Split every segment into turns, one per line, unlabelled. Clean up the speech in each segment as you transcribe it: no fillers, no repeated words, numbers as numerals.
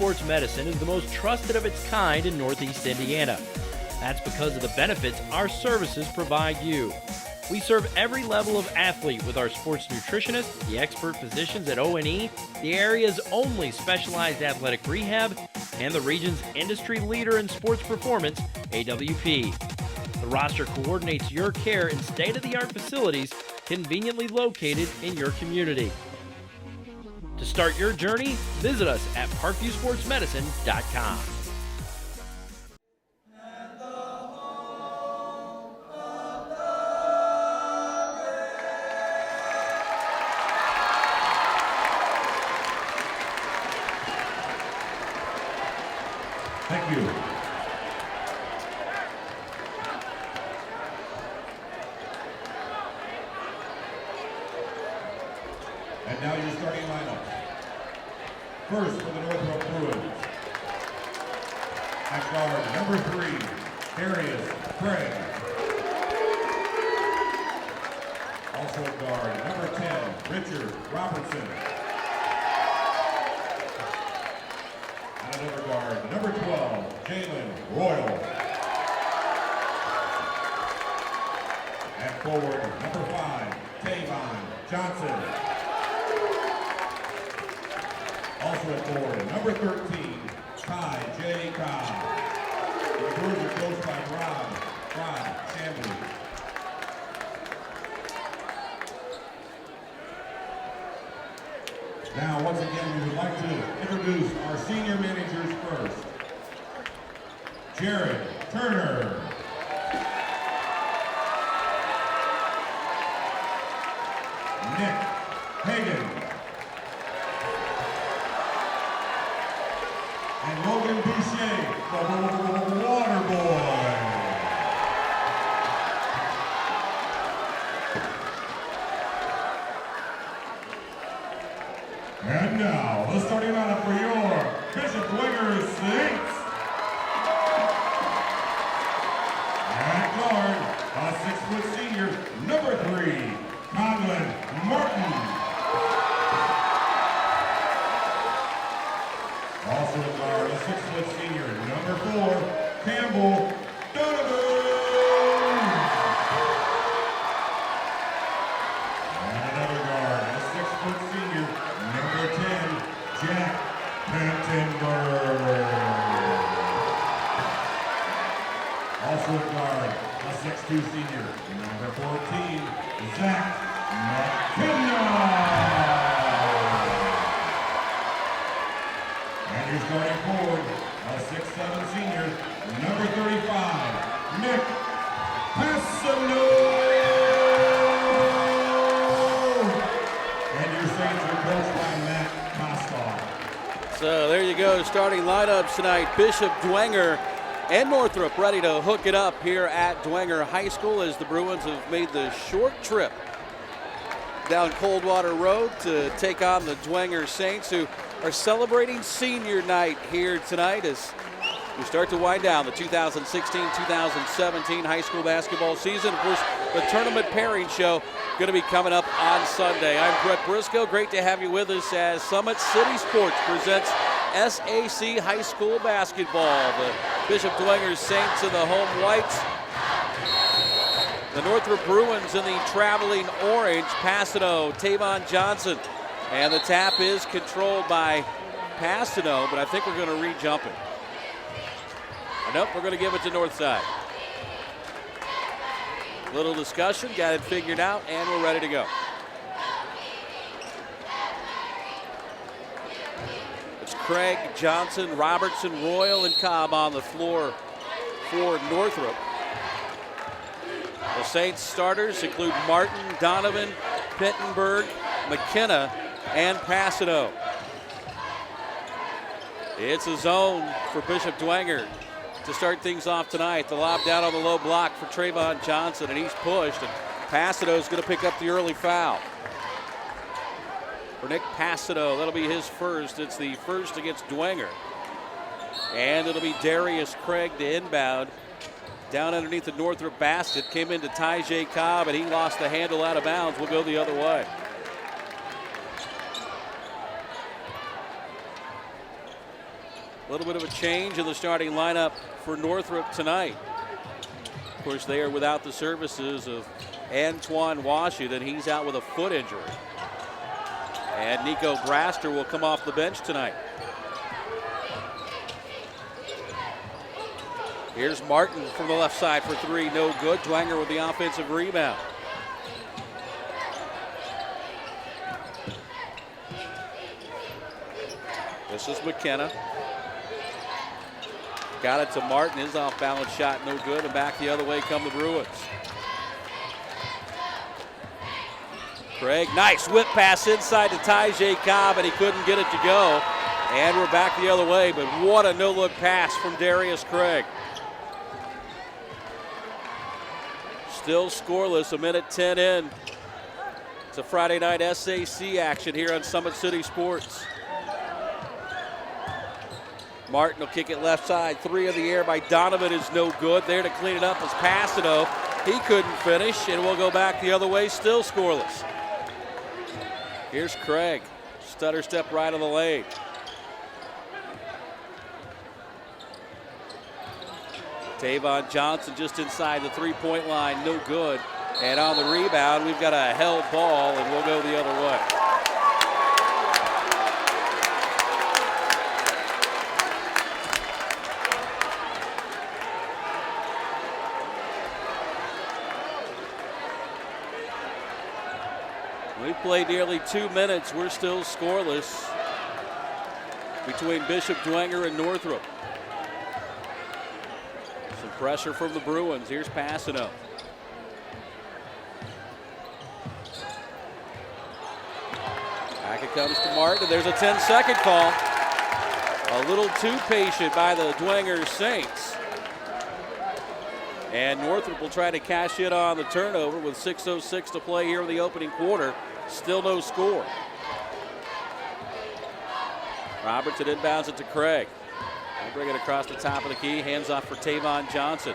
Sports Medicine is the most trusted of its kind in Northeast Indiana. That's because of the benefits our services provide you. We serve every level of athlete with our sports nutritionists, the expert physicians at O&E, the area's only specialized athletic rehab, and the region's industry leader in sports performance, AWP. The roster coordinates your care in state-of-the-art facilities conveniently located in your community. To start your journey, visit us at parkviewsportsmedicine.com.
Thank you. And now your starting lineup. First for the Northrop Bruins. At guard, number 3, Darius Craig. Also at guard, number 10, Richard Robertson. And another guard, number 12, Jalen Royal. And forward, number 5, Tavon Johnson. Also at forward, number 13, Ty J. Cobb. The Brewers are coached by Ron Chambly. Now, once again, we would like to introduce our senior managers first. Jared Turner. Nick Hagan. And Logan Boucher, the Water Boy. And now, the starting lineup for your Bishop Dwenger Saints. At guard, a 6-foot senior, number 3, Conlon Martin. Also at guard, a 6-foot senior, number 4, Campbell Donovan. And another guard, a 6-foot senior, number 10, Jack Pentenberg. Also at guard, a 6'2 senior, number 14, Zach McKenna. And your starting forward, a 6'7 senior, number 35, Nick Passano. And your Saints are coached by Matt Kostoff.
So there you go, starting lineups tonight. Bishop, Dwenger, and Northrop ready to hook it up here at Dwenger High School as the Bruins have made the short trip down Coldwater Road to take on the Dwenger Saints, who are celebrating senior night here tonight as we start to wind down the 2016-2017 high school basketball season. Of course, the tournament pairing show going to be coming up on Sunday. I'm Brett Briscoe. Great to have you with us as Summit City Sports presents SAC High School Basketball. The Bishop Dwenger Saints in the home whites. The Northrop Bruins in the traveling orange. Passano, Tavon Johnson. And the tap is controlled by Passano, but I think we're going to re-jump it. Nope, we're going to give it to Northside. Little discussion, got it figured out, and we're ready to go. It's Craig, Johnson, Robertson, Royal, and Cobb on the floor for Northrop. The Saints starters include Martin, Donovan, Pittenberg, McKenna, and Passano. It's a zone for Bishop Dwenger to start things off tonight. The lob down on the low block for Trayvon Johnson, and he's pushed, and Passano's going to pick up the early foul. For Nick Passano, that'll be his first. It's the first against Dwenger. And it'll be Darius Craig to inbound. Down underneath the Northrop basket, came into Ty J. Cobb, and he lost the handle out of bounds. We'll go the other way. A little bit of a change in the starting lineup for Northrop tonight. Of course, they are without the services of Antoine Washington. He's out with a foot injury. And Nico Braster will come off the bench tonight. Here's Martin from the left side for three, no good. Dwenger with the offensive rebound. This is McKenna. Got it to Martin, his off-balance shot no good, and back the other way come the Bruins. Craig, nice whip pass inside to Tyjae Cobb, and he couldn't get it to go. And we're back the other way, but what a no-look pass from Darius Craig. Still scoreless, a minute 10 in. It's a Friday night SAC action here on Summit City Sports. Martin will kick it left side. Three in the air by Donovan is no good. There to clean it up is Passano. He couldn't finish, and we'll go back the other way, still scoreless. Here's Craig. Stutter step right of the lane. Tavon Johnson just inside the three-point line, no good. And on the rebound, we've got a held ball, and we'll go the other way. We've played nearly 2 minutes. We're still scoreless between Bishop Dwenger and Northrop. Some pressure from the Bruins. Here's Passano. Back it comes to Martin. There's a 10-second call. A little too patient by the Dwenger Saints. And Northrop will try to cash in on the turnover with 6:06 to play here in the opening quarter. Still no score. Robertson inbounds it to Craig. They'll bring it across the top of the key. Hands off for Tavon Johnson.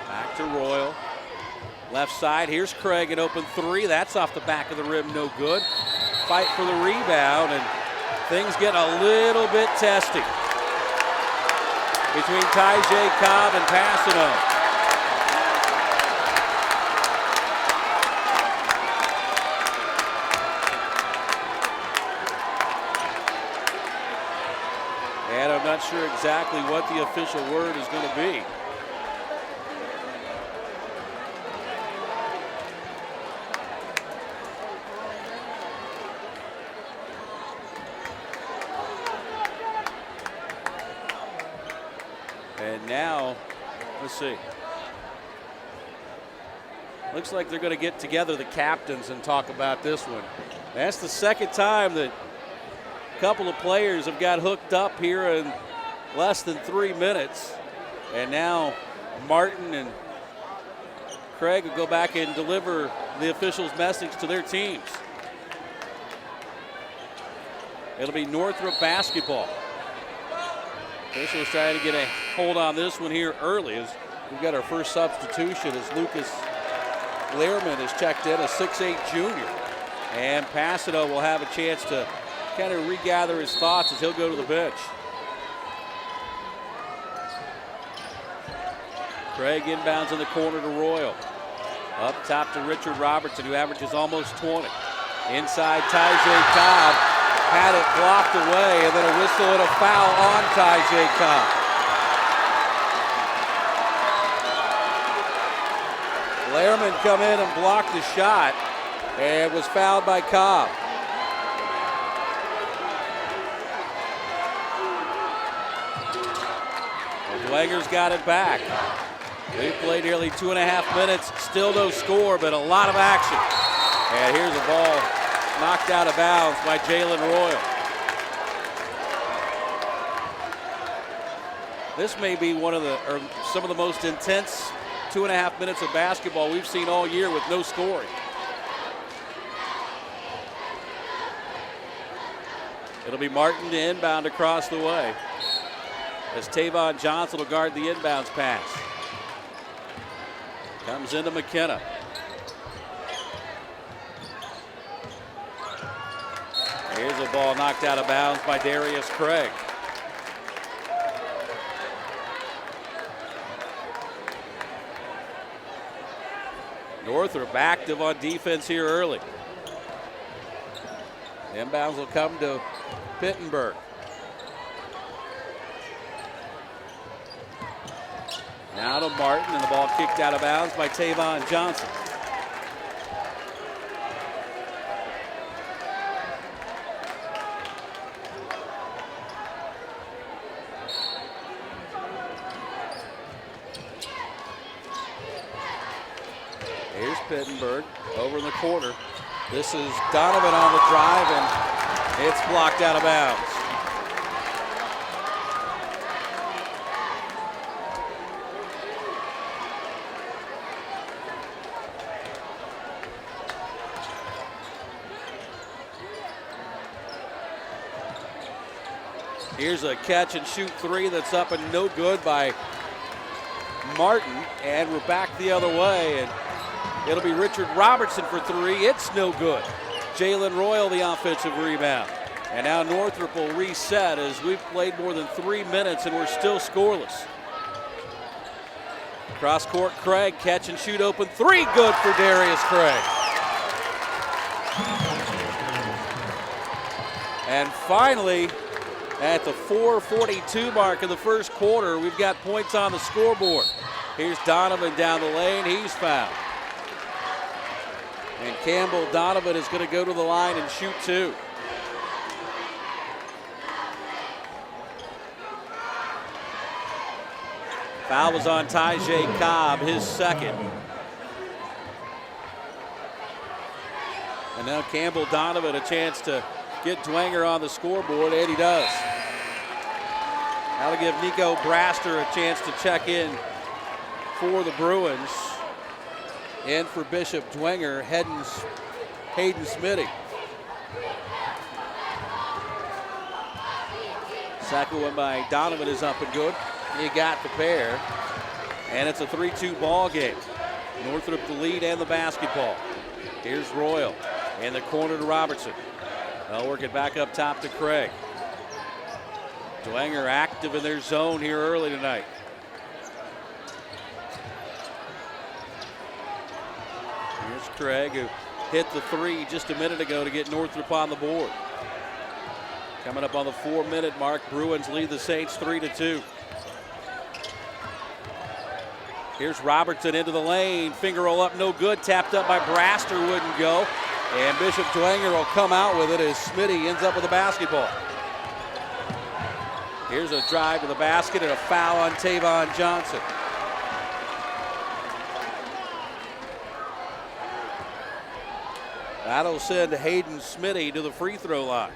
Back to Royal. Left side. Here's Craig, an open three. That's off the back of the rim. No good. Fight for the rebound, and things get a little bit testy between Tyjae Cobb and Passano. And I'm not sure exactly what the official word is going to be. And now, let's see. Looks like they're going to get together, the captains, and talk about this one. That's the second time that a couple of players have got hooked up here in less than 3 minutes. And now Martin and Craig will go back and deliver the officials' message to their teams. It'll be Northrop basketball. Officials trying to get a hold on this one here early as we've got our first substitution as Lucas Lehrman is checked in, a 6'8 junior. And Passano will have a chance to kind of regather his thoughts as he'll go to the bench. Craig inbounds in the corner to Royal. Up top to Richard Robertson, who averages almost 20. Inside Tyjae Cobb. Had it blocked away, and then a whistle and a foul on Tyjae Cobb. Lehrman come in and blocked the shot and was fouled by Cobb. Dwenger's got it back. They played nearly 2.5 minutes, still no score, but a lot of action. And here's a ball knocked out of bounds by Jalen Royal. This may be some of the most intense 2.5 minutes of basketball we've seen all year with no scoring. It'll be Martin to inbound across the way as Tavon Johnson will guard the inbounds pass. Comes into McKenna. Here's a ball knocked out of bounds by Darius Craig. Northrop active on defense here early. Inbounds will come to Pittenberg. Now to Martin, and the ball kicked out of bounds by Tavon Johnson. Here's Pittenberg over in the corner. This is Donovan on the drive, and it's blocked out of bounds. Here's a catch and shoot three that's up and no good by Martin, and we're back the other way, and it'll be Richard Robertson for three. It's no good. Jalen Royal the offensive rebound. And now Northrop will reset as we've played more than 3 minutes and we're still scoreless. Cross court, Craig, catch and shoot open three, good for Darius Craig. And finally, at the 4:42 mark of the first quarter, we've got points on the scoreboard. Here's Donovan down the lane, he's fouled. And Campbell Donovan is going to go to the line and shoot two. Foul was on Tyjae Cobb, his second. And now Campbell Donovan a chance to get Dwenger on the scoreboard, and he does. That'll give Nico Braster a chance to check in for the Bruins. And for Bishop Dwenger, Hayden Smitty. Second one by Donovan is up and good. You got the pair. And it's a 3-2 ball game. Northrop the lead and the basketball. Here's Royal in the corner to Robertson. They'll work it back up top to Craig. Dwenger active in their zone here early tonight. Here's Craig, who hit the three just a minute ago to get Northrop on the board. Coming up on the 4-minute mark, Bruins lead the Saints 3-2. Here's Robertson into the lane, finger roll up, no good, tapped up by Braster, wouldn't go. And Bishop Dwenger will come out with it as Smitty ends up with the basketball. Here's a drive to the basket and a foul on Tavon Johnson. That'll send Hayden Smitty to the free throw line.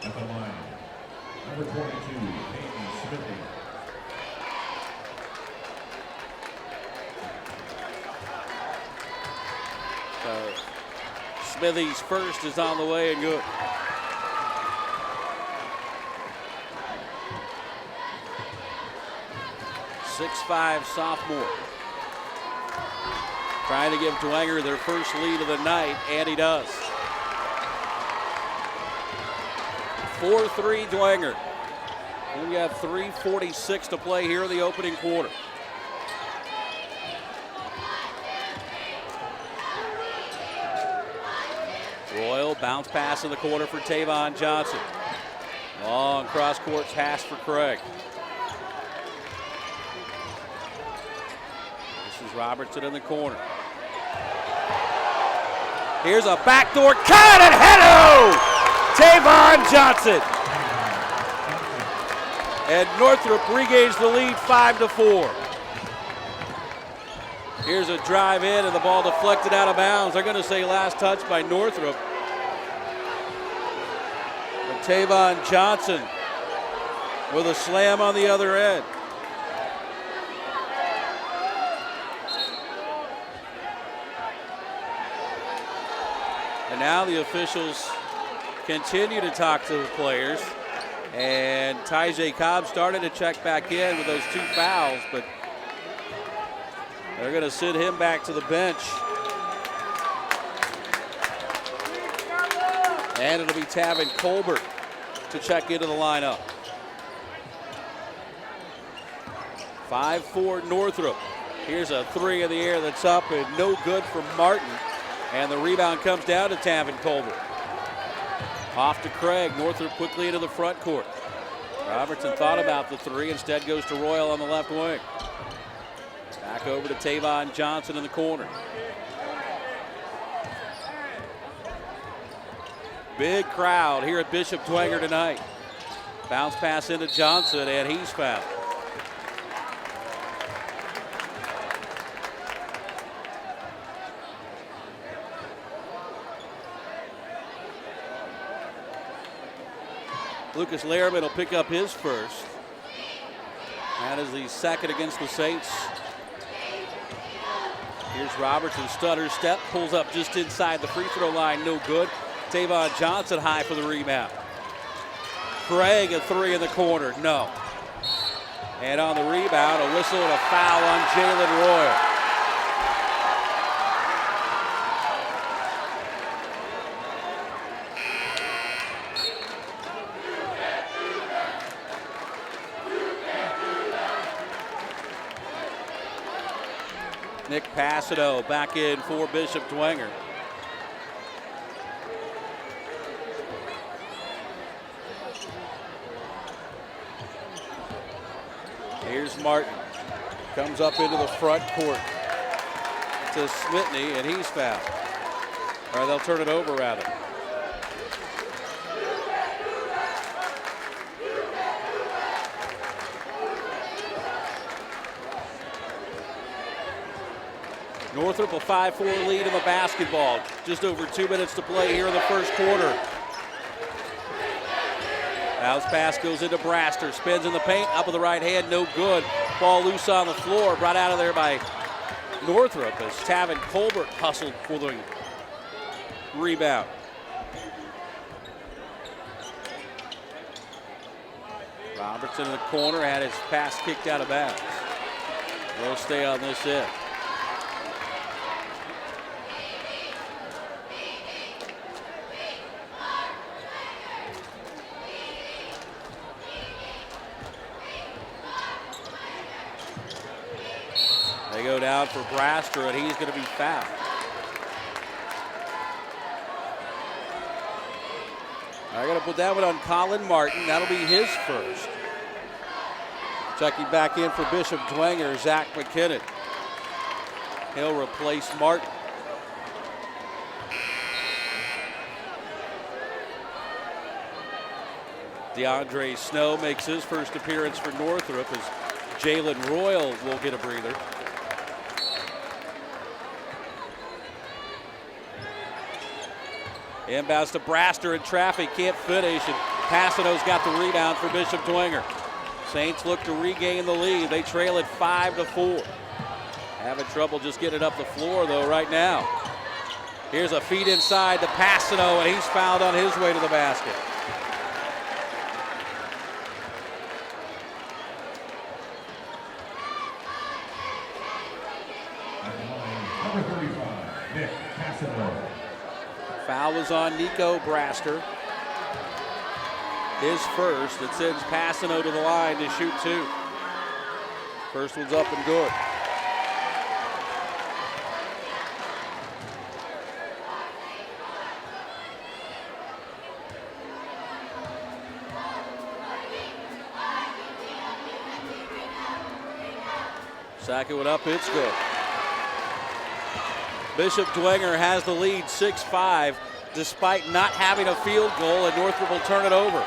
At the line, number 22, Hayden Smithy.
Smithy's first is on the way and good. .65 sophomore. Trying to give Dwenger their first lead of the night, and he does. 4-3 Dwenger. We got 3:46 to play here in the opening quarter. Royal bounce pass in the corner for Tavon Johnson. Long cross court pass for Craig. This is Robertson in the corner. Here's a backdoor cut, and hello! Tavon Johnson. And Northrop regains the lead 5-4. Here's a drive in, and the ball deflected out of bounds. They're going to say last touch by Northrop. And Tavon Johnson with a slam on the other end. And now the officials continue to talk to the players. And Tyjae Cobb started to check back in with those two fouls, but they're going to send him back to the bench. And it'll be Tavin Colbert to check into the lineup. 5-4 Northrop. Here's a three in the air that's up and no good for Martin. And the rebound comes down to Tavin Colbert. Off to Craig. Northrop quickly into the front court. Robertson thought about the three, instead goes to Royal on the left wing. Back over to Tavon Johnson in the corner. Big crowd here at Bishop Dwenger tonight. Bounce pass into Johnson, and he's fouled. Lucas Lehrman will pick up his first. That is the second against the Saints. Here's Robertson, stutter step, pulls up just inside the free throw line, no good. Tavon Johnson high for the rebound. Craig a three in the corner, no. And on the rebound, a whistle and a foul on Jalen Royal. Nick Passano back in for Bishop Dwenger. Here's Martin. Comes up into the front court to Smitney, and he's fouled. Or they'll turn it over, rather. Northrop a 5-4 lead in the basketball. Just over 2 minutes to play here in the first quarter. Bounce pass goes into Braster. Spins in the paint, up with the right hand, no good. Ball loose on the floor, brought out of there by Northrop as Tavin Colbert hustled for the rebound. Robertson in the corner had his pass kicked out of bounds. They'll stay on this end. They go down for Braster, and he's going to be fouled. I got to put that one on Colin Martin. That'll be his first. Checking back in for Bishop Dwenger, Zach McKinnon. He'll replace Martin. DeAndre Snow makes his first appearance for Northrop as Jalen Royal will get a breather. Inbounds to Braster in traffic, can't finish, and Passano's got the rebound for Bishop Dwenger. Saints look to regain the lead. They trail it 5-4. Having trouble just getting it up the floor, though, right now. Here's a feed inside to Passano, and he's fouled on his way to the basket.
Number 35, Nick Passano.
Foul was on Nico Braster. His first. It sends Passano to the line to shoot two. First one's up and good. Second one up, it's good. Bishop Dwenger has the lead 6-5 despite not having a field goal, and Northrop will turn it over.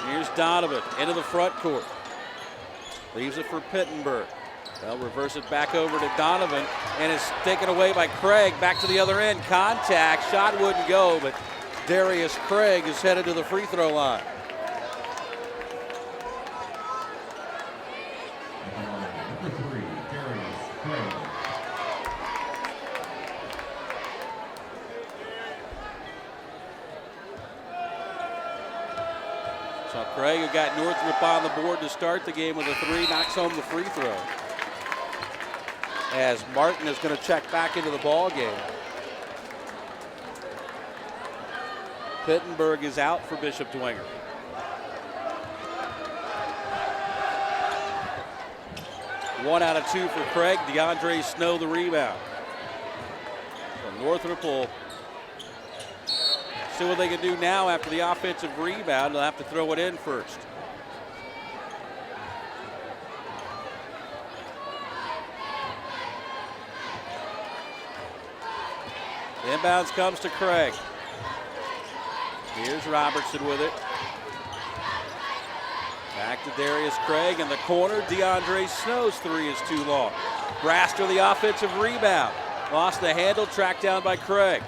Here's Donovan into the front court. Leaves it for Pittenberg. They'll reverse it back over to Donovan, and it's taken away by Craig. Back to the other end. Contact. Shot wouldn't go, but Darius Craig is headed to the free throw line. So Craig, who got Northrop on the board to start the game with a three, knocks home the free throw. As Martin is going to check back into the ball game. Pittenberg is out for Bishop Dwenger. 1 out of 2 for Craig. DeAndre Snow the rebound. So Northrop will see what they can do now after the offensive rebound. They'll have to throw it in first. The inbounds comes to Craig. Here's Robertson with it. Back to Darius Craig in the corner. DeAndre Snow's three is too long. Braster the offensive rebound. Lost the handle, tracked down by Craig.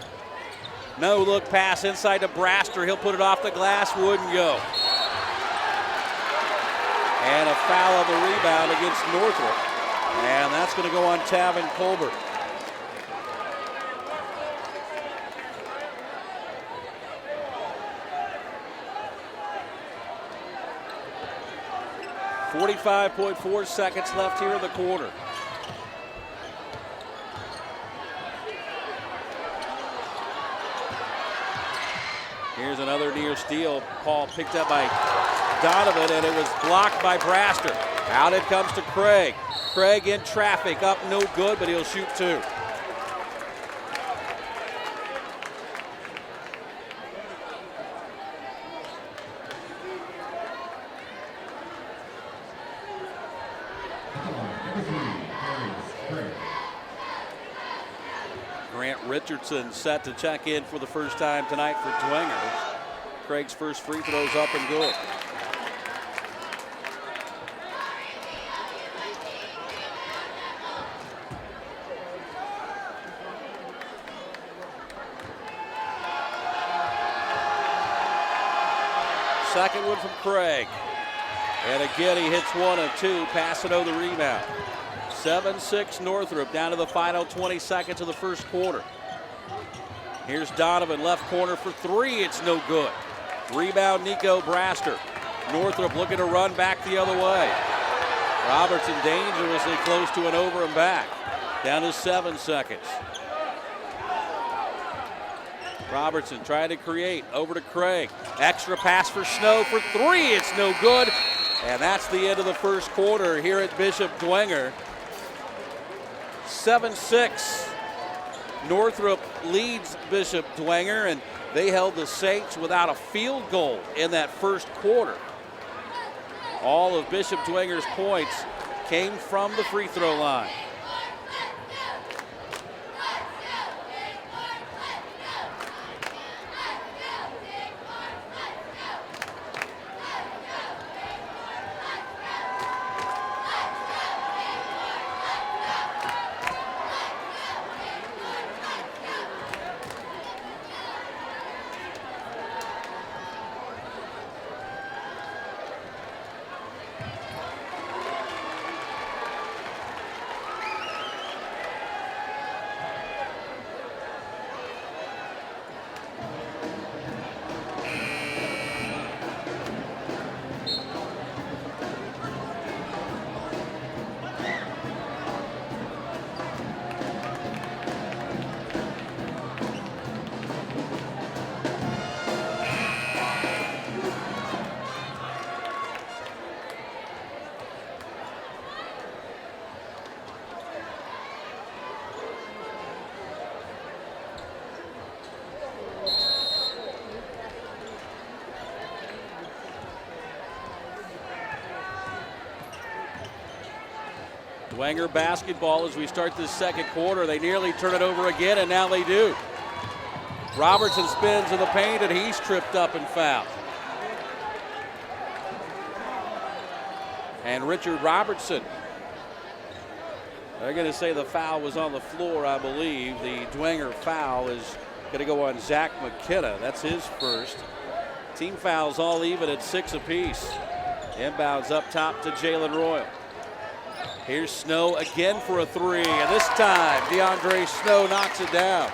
No look pass inside to Braster. He'll put it off the glass, wouldn't go. And a foul on the rebound against Northrop. And that's going to go on Tavin Colbert. .4 seconds left here in the quarter. Here's another near steal. Paul picked up by Donovan, and it was blocked by Braster. Out it comes to Craig. Craig in traffic, up no good, but he'll shoot two. Richardson set to check in for the first time tonight for Dwenger. Craig's first free throw's up and good. Second one from Craig. And again, he hits one of two. Passano the rebound. 7-6 Northrop, down to the final 20 seconds of the first quarter. Here's Donovan, left corner for three. It's no good. Rebound, Nico Braster. Northrop looking to run back the other way. Robertson dangerously close to an over and back. Down to 7 seconds. Robertson trying to create. Over to Craig. Extra pass for Snow for three. It's no good. And that's the end of the first quarter here at Bishop Dwenger. 7-6. Northrop leads Bishop Dwenger, and they held the Saints without a field goal in that first quarter. All of Bishop Dwenger's points came from the free throw line. Dwenger basketball as we start this second quarter. They nearly turn it over again, and now they do. Robertson spins in the paint, and he's tripped up and fouled. And Richard Robertson. They're going to say the foul was on the floor, I believe. The Dwenger foul is going to go on Zach McKenna. That's his first. Team fouls all even at 6 apiece. Inbounds up top to Jalen Royal. Here's Snow again for a three, and this time DeAndre Snow knocks it down.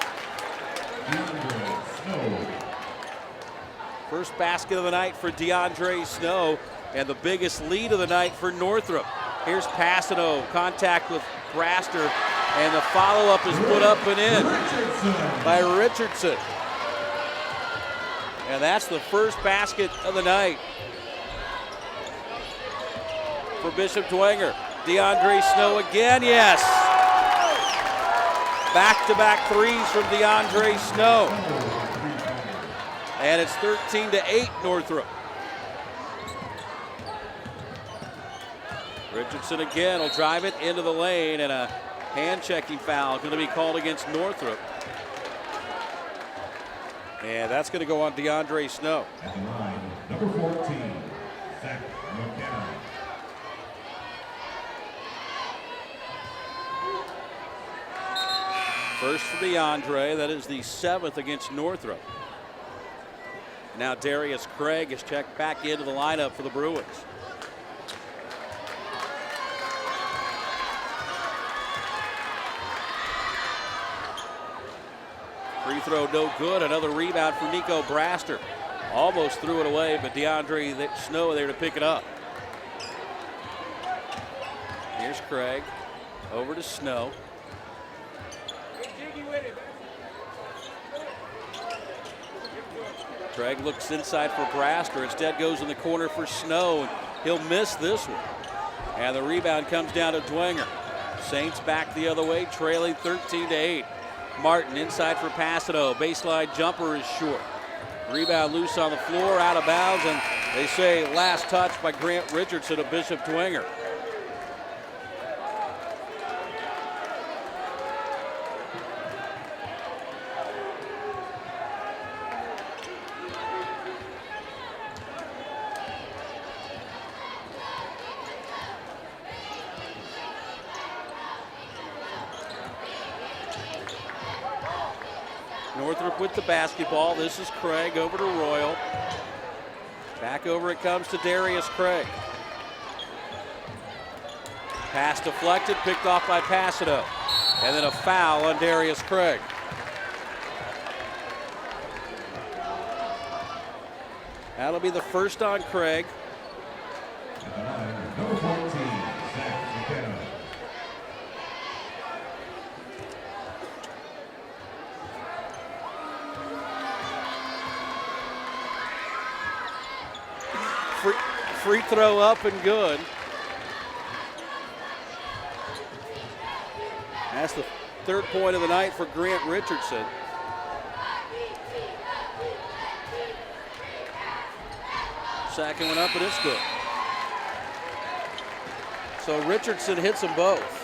First basket of the night for DeAndre Snow, and the biggest lead of the night for Northrop. Here's Passano, contact with Braster, and the follow-up is put up and in by Richardson. And that's the first basket of the night for Bishop Dwenger. DeAndre Snow again, yes. Back-to-back threes from DeAndre Snow. And it's 13-8 Northrop. Richardson again will drive it into the lane, and a hand-checking foul going to be called against Northrop. And that's going to go on DeAndre Snow.
At the line, number 14, Zach McKenna.
First for DeAndre, that is the 7th against Northrop. Now Darius Craig is checked back into the lineup for the Bruins. Free throw no good. Another rebound for Nico Braster. Almost threw it away, but DeAndre Snow there to pick it up. Here's Craig. Over to Snow. Craig looks inside for Braster. Instead goes in the corner for Snow, and he'll miss this one. And the rebound comes down to Dwenger. Saints back the other way, trailing 13-8. Martin inside for Passano. Baseline jumper is short. Rebound loose on the floor, out of bounds, and they say last touch by Grant Richardson of Bishop Dwenger. Northrop with the basketball. This is Craig over to Royal. Back over it comes to Darius Craig. Pass deflected, picked off by Passano. And then a foul on Darius Craig. That'll be the first on Craig.
At the line, number 14, Zach McKenna.
Free throw up and good. That's the third point of the night for Grant Richardson. Second one up, and it's good. So Richardson hits them both.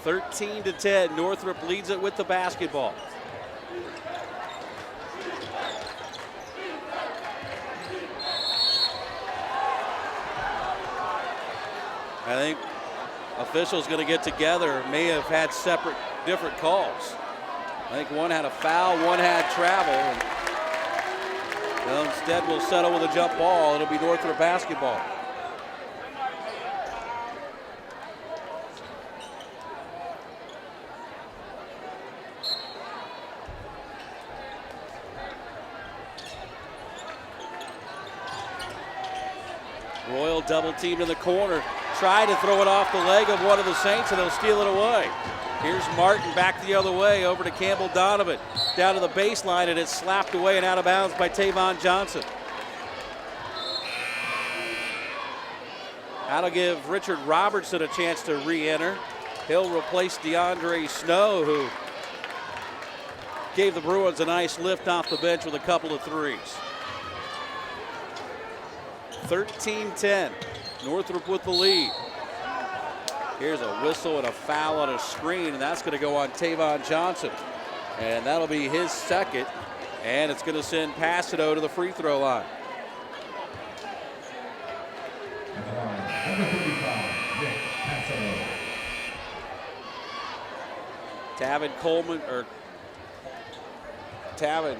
(13-10). Northrop leads it with the basketball. I think officials going to get together, may have had different calls. I think one had a foul, one had travel. And, instead, we'll settle with a jump ball. It'll be Northrop basketball. Royal double teamed in the corner. Tried to throw it off the leg of one of the Saints, and they'll steal it away. Here's Martin back the other way over to Campbell Donovan. Down to the baseline, and it's slapped away and out of bounds by Tavon Johnson. That'll give Richard Robertson a chance to re-enter. He'll replace DeAndre Snow, who gave the Bruins a nice lift off the bench with a couple of threes. 13-10. Northrop with the lead. Here's a whistle and a foul on a screen, and that's going to go on Tavon Johnson. And that'll be his second, and it's going to send Passano to the free throw line.
At the line, number 35, Nick Passano.
Tavon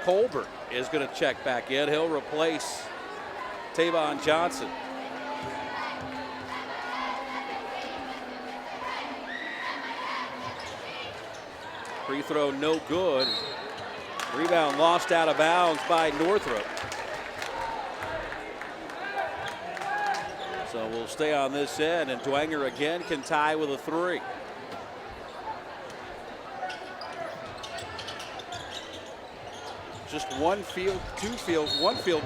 Colbert is going to check back in. He'll replace Tavon Johnson. Free throw no good. Rebound lost out of bounds by Northrop. So we'll stay on this end, and Dwenger again can tie with a three. Just one field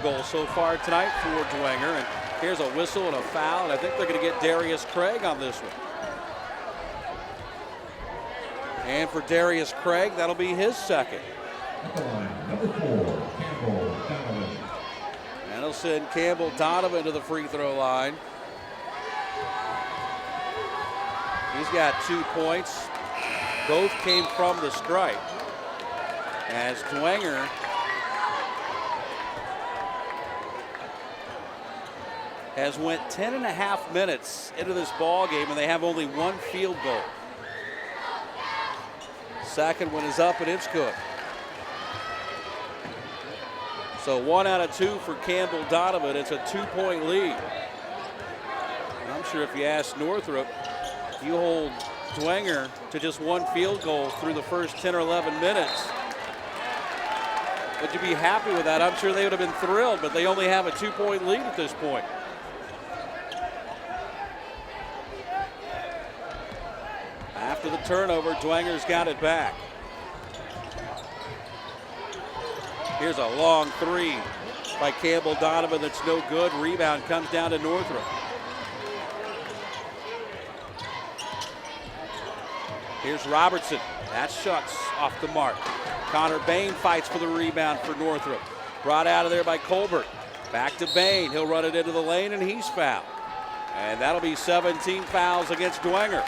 goal so far tonight for Dwenger. And here's a whistle and a foul, and I think they're going to get Darius Craig on this one. And for Darius Craig, that'll be his second.
At the line, number 4, Campbell Donovan.
And he'll send Campbell Donovan to the free throw line. He's got 2 points. Both came from the stripe. As Dwenger has went 10.5 minutes into this ball game, and they have only 1 field goal. Second one is up, and it's good. So 1 out of 2 for Campbell Donovan. It's a 2-point lead. And I'm sure if you ask Northrop, you hold Dwenger to just 1 field goal through the first 10 or 11 minutes. Would you be happy with that? I'm sure they would have been thrilled, but they only have a 2-point lead at this point. After the turnover, Dwenger's got it back. Here's a long 3 by Campbell Donovan that's no good. Rebound comes down to Northrop. Here's Robertson. That shot's off the mark. Connor Bain fights for the rebound for Northrop. Brought out of there by Colbert. Back to Bain. He'll run it into the lane, and he's fouled. And that'll be 17 fouls against Dwenger.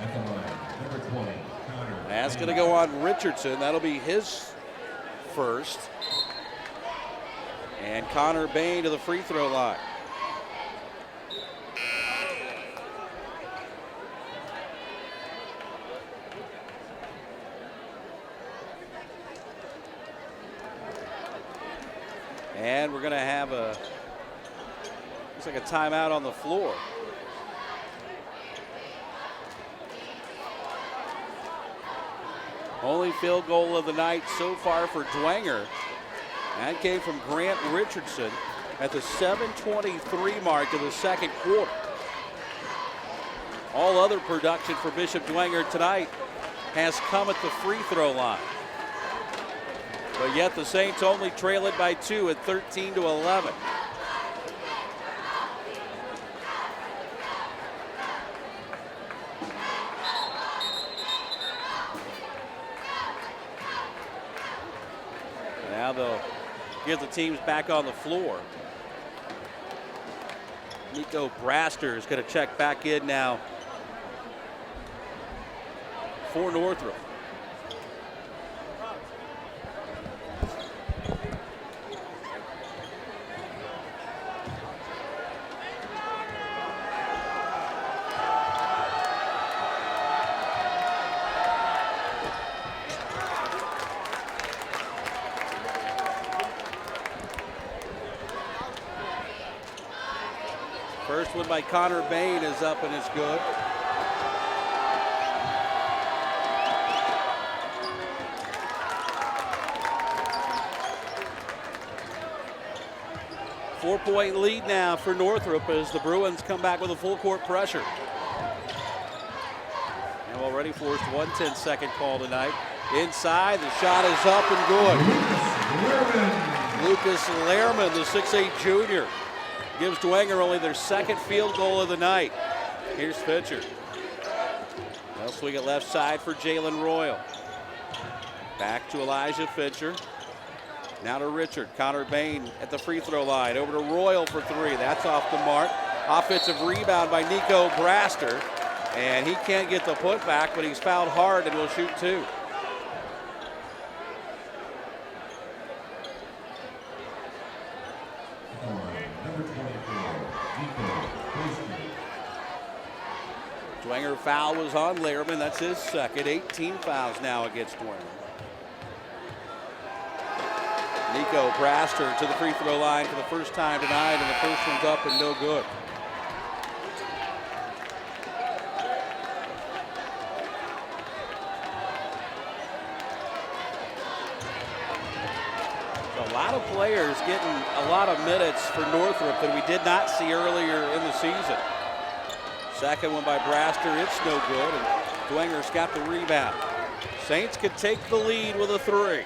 At the line, number 20, Connor.
That's going to go on Richardson. That'll be his first. And Connor Bain to the free throw line. And we're going to have looks like a timeout on the floor. Only field goal of the night so far for Dwenger. That came from Grant Richardson at the 7:23 mark of the second quarter. All other production for Bishop Dwenger tonight has come at the free throw line. But yet the Saints only trail it by 2 at 13-11. Now they'll get the teams back on the floor. Nico Braster is going to check back in now for Northrop. First one by Connor Bain is up and it's good. Four-point lead now for Northrop as the Bruins come back with a full court pressure. And already forced 1 10-second call tonight. Inside, the shot is up and good. Lucas Lehrman, the 6'8 junior, gives Dwenger only their second field goal of the night. Here's Pitcher. They'll swing it left side for Jalen Royal. Back to Elijah Pitcher. Now to Richard. Connor Bain at the free throw line. Over to Royal for 3. That's off the mark. Offensive rebound by Nico Braster. And he can't get the putback, but he's fouled hard and will shoot 2. Dwenger foul was on Lehrman. That's his second. 18 fouls now against Dwenger. Nico Braster to the free throw line for the first time tonight, and the first one's up and no good. A lot of players getting a lot of minutes for Northrop that we did not see earlier in the season. Second one by Braster, it's no good, and Dwenger's got the rebound. Saints could take the lead with a 3.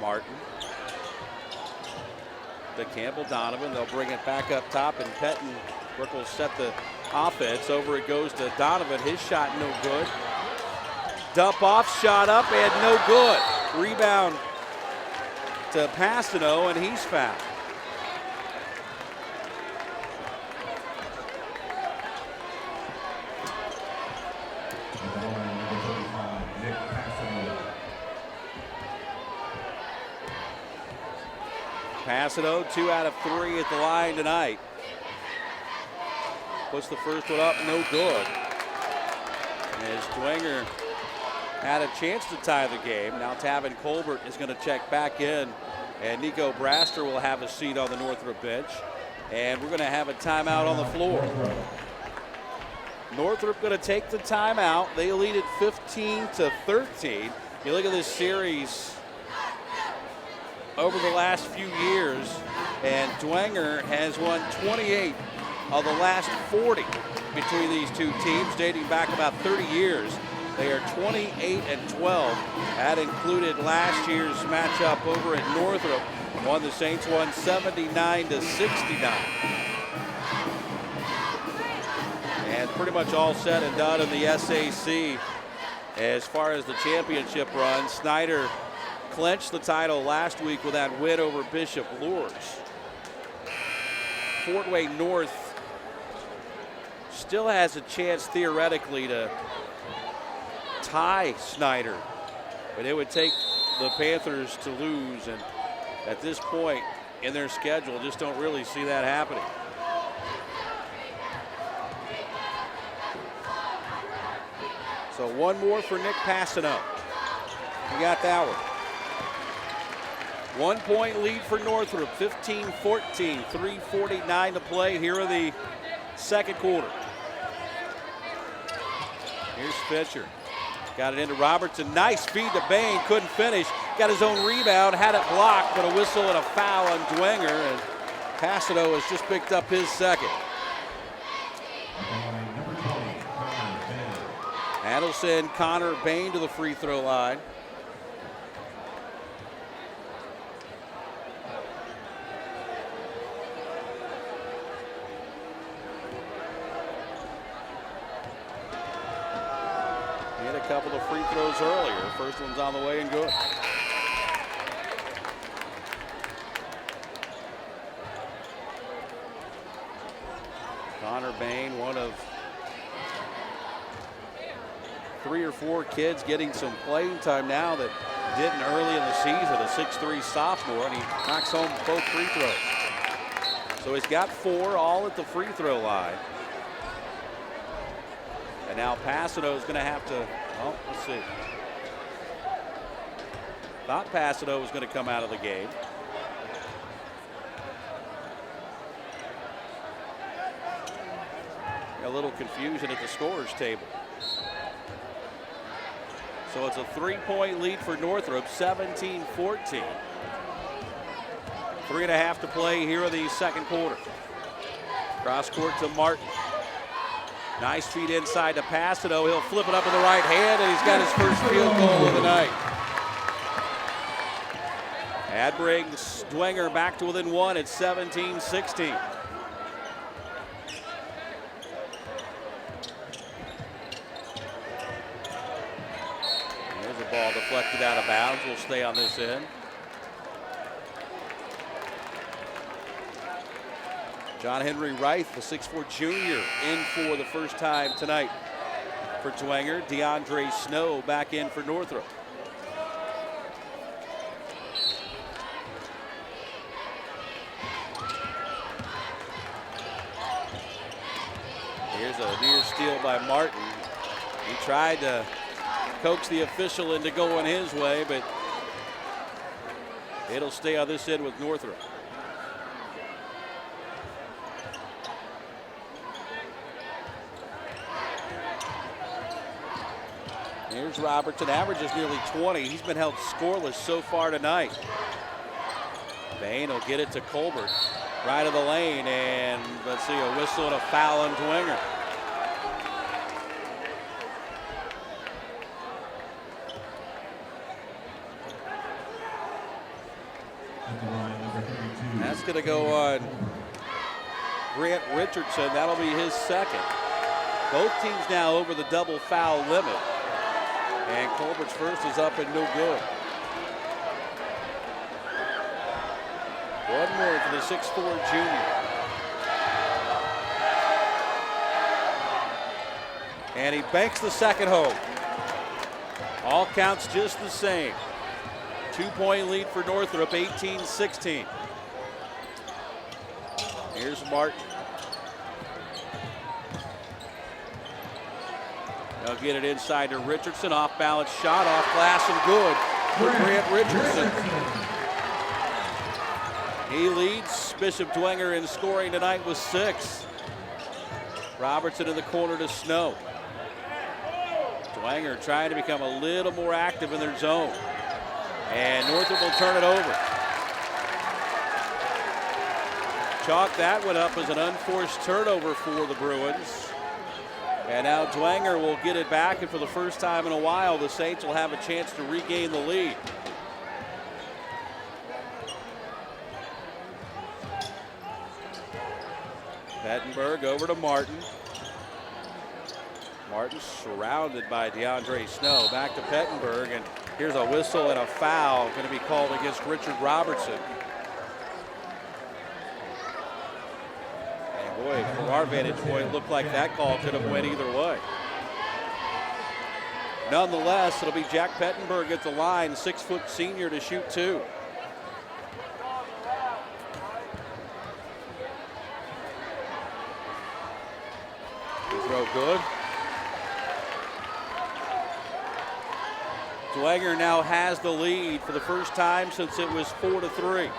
Martin. To Campbell Donovan. They'll bring it back up top, and Pettenbrook will set the offense. Over it goes to Donovan. His shot no good. Dump off, shot up, and no good. Rebound to Passano, and he's fouled. Passano, 2 out of 3 at the line tonight. Puts the first one up, no good. As Dwenger had a chance to tie the game. Now Tavin Colbert is going to check back in, and Nico Braster will have a seat on the Northrop bench. And we're going to have a timeout on the floor. Northrop going to take the timeout. They lead it 15-13. You look at this series over the last few years, and Dwenger has won 28 of the last 40 between these two teams, dating back about 30 years. They are 28-12. That included last year's matchup over at Northrop. The Saints won 79-69. And pretty much all said and done in the SAC as far as the championship run. Snyder clinched the title last week with that win over Bishop Lourdes. Fort Wayne North still has a chance theoretically to tie Snyder, but it would take the Panthers to lose, and at this point in their schedule, just don't really see that happening. So one more for Nick Passano. You got that one. 1 point lead for Northrop, 15-14, 3:49 to play here in the second quarter. Here's Fisher. Got it into Robertson. Nice feed to Bain. Couldn't finish. Got his own rebound. Had it blocked, but a whistle and a foul on Dwenger. And Passano has just picked up his second. Adelson, Connor, Bain to the free throw line. Couple of free throws earlier. First one's on the way and good. Connor Bain, one of 3 or 4 kids getting some playing time now that didn't early in the season, a 6'3" sophomore, and he knocks home both free throws. So he's got 4, all at the free throw line. And now Passano is going to have to, well, let's see. Thought Passano was going to come out of the game. A little confusion at the scorer's table. So it's a 3-point lead for Northrop, 17-14. 3.5 to play here in the second quarter. Cross court to Martin. Nice feed inside to Passano. He'll flip it up with the right hand, and he's got his first field goal of the night. That brings Dwenger back to within 1 at 17-16. There's a ball deflected out of bounds. We'll stay on this end. John Henry Wright, the 6'4" junior, in for the first time tonight for Dwenger. DeAndre Snow back in for Northrop. Here's a near steal by Martin. He tried to coax the official into going his way, but it'll stay on this end with Northrop. Here's Robertson, averages nearly 20. He's been held scoreless so far tonight. Bain will get it to Colbert. Right of the lane, and let's see, a whistle and a foul on Dwenger.
At the line, number 32.
That's going to go on Grant Richardson. That'll be his second. Both teams now over the double foul limit. And Colbert's first is up and no good. One more for the 6'4" junior. And he banks the second home. All counts just the same. 2-point lead for Northrop, 18-16. Here's Martin. They'll get it inside to Richardson. Off balance shot, off glass and good for Grant Richardson. He leads Bishop Dwenger in scoring tonight with 6. Robertson in the corner to Snow. Dwenger trying to become a little more active in their zone. And Northrop will turn it over. Chalk that one up as an unforced turnover for the Bruins. And now Dwenger will get it back, and for the first time in a while, the Saints will have a chance to regain the lead. Pettenberg over to Martin. Martin surrounded by DeAndre Snow. Back to Pettenberg, and here's a whistle and a foul going to be called against Richard Robertson. And boy, from our vantage point, it looked like that call could have went either way. Nonetheless, it'll be Jack Pettenberg at the line, 6-foot senior to shoot 2. Throw good. Dwenger now has the lead for the first time since it was 4-3.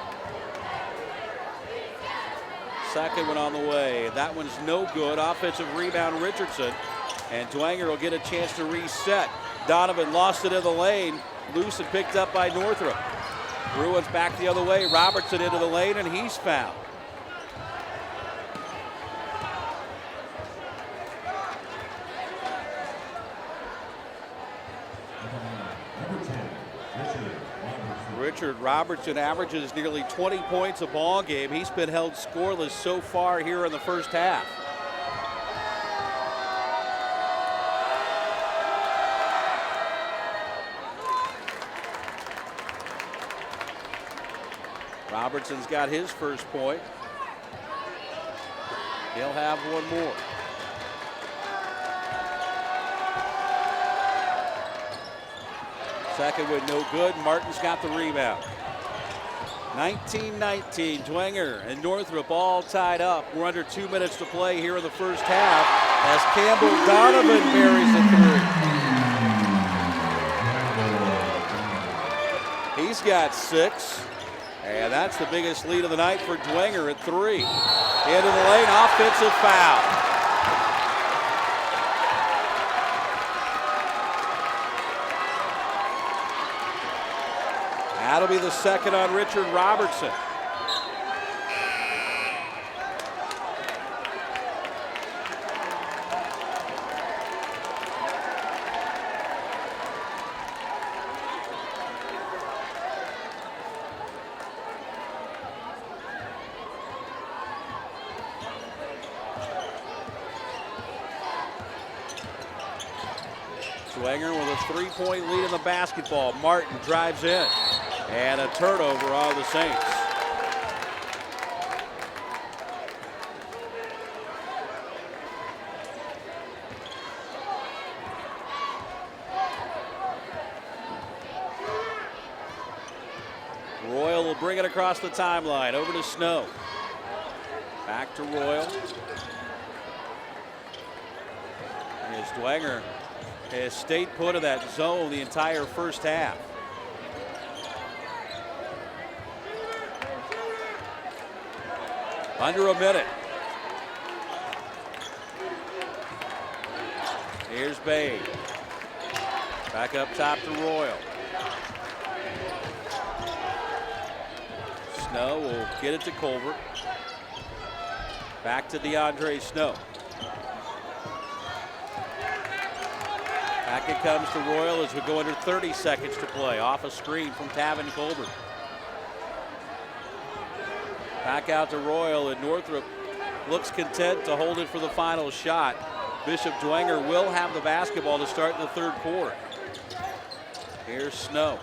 Second one on the way. That one's no good. Offensive rebound, Richardson. And Dwenger will get a chance to reset. Donovan lost it in the lane. Loose and picked up by Northrop. Bruins back the other way. Robertson into the lane, and he's fouled. Richard Robertson averages nearly 20 points a ball game. He's been held scoreless so far here in the first half. Robertson's got his first point. He'll have one more. Second one no good. Martin's got the rebound. 19-19. Dwenger and Northrop all tied up. We're under 2 minutes to play here in the first half as Campbell Donovan buries a 3. He's got 6. And that's the biggest lead of the night for Dwenger at 3. Into the lane, offensive foul. That'll be the second on Richard Robertson. Dwenger with a 3-point lead in the basketball. Martin drives in. And a turnover on the Saints. Royal will bring it across the timeline. Over to Snow. Back to Royal. As Dwenger has stayed put in that zone the entire first half. Under a minute. Here's Bay. Back up top to Royal. Snow will get it to Colbert. Back to DeAndre Snow. Back it comes to Royal as we go under 30 seconds to play. Off a screen from Tavin Colbert. Back out to Royal, and Northrop looks content to hold it for the final shot. Bishop Dwenger will have the basketball to start in the third quarter. Here's Snow.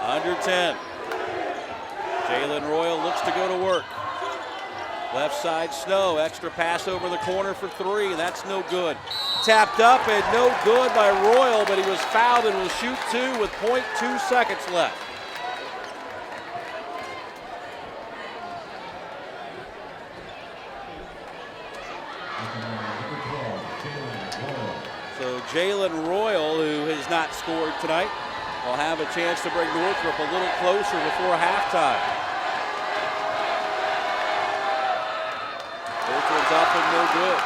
Under 10. Jalen Royal looks to go to work. Left side Snow, extra pass over the corner for three, and that's no good. Tapped up and no good by Royal, but he was fouled and will shoot two with 0.2 seconds left. So Jalen Royal, who has not scored tonight, will have a chance to bring Northrop a little closer before halftime. First one's up and no good.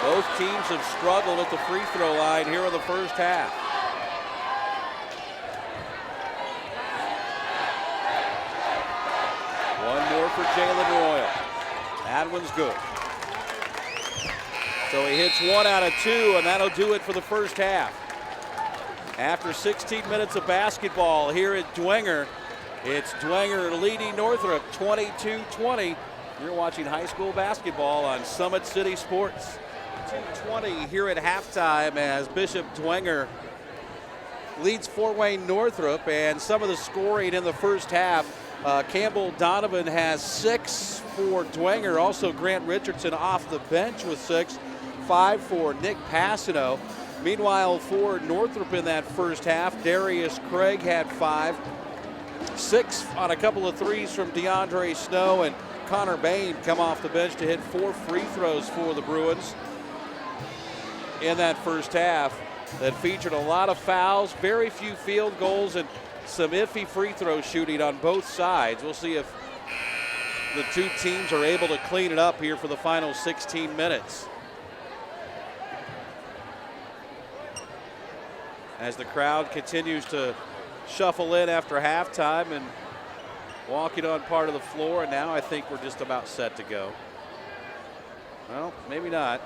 Both teams have struggled at the free throw line here in the first half. One more for Jalen Royal. That one's good. So he hits 1 out of 2, and that'll do it for the first half. After 16 minutes of basketball here at Dwenger, it's Dwenger leading Northrop 22-20. You're watching high school basketball on Summit City Sports. 2:20 here at halftime as Bishop Dwenger leads Fort Wayne Northrop, and some of the scoring in the first half. Campbell Donovan has 6 for Dwenger. Also Grant Richardson off the bench with 6. 5 for Nick Passano. Meanwhile, for Northrop in that first half, Darius Craig had 5. 6 on a couple of threes from DeAndre Snow, and Connor Bain come off the bench to hit 4 free throws for the Bruins in that first half that featured a lot of fouls, very few field goals, and some iffy free throw shooting on both sides. We'll see if the two teams are able to clean it up here for the final 16 minutes. As the crowd continues to shuffle in after halftime and walking on part of the floor, and now I think we're just about set to go. Well, maybe not.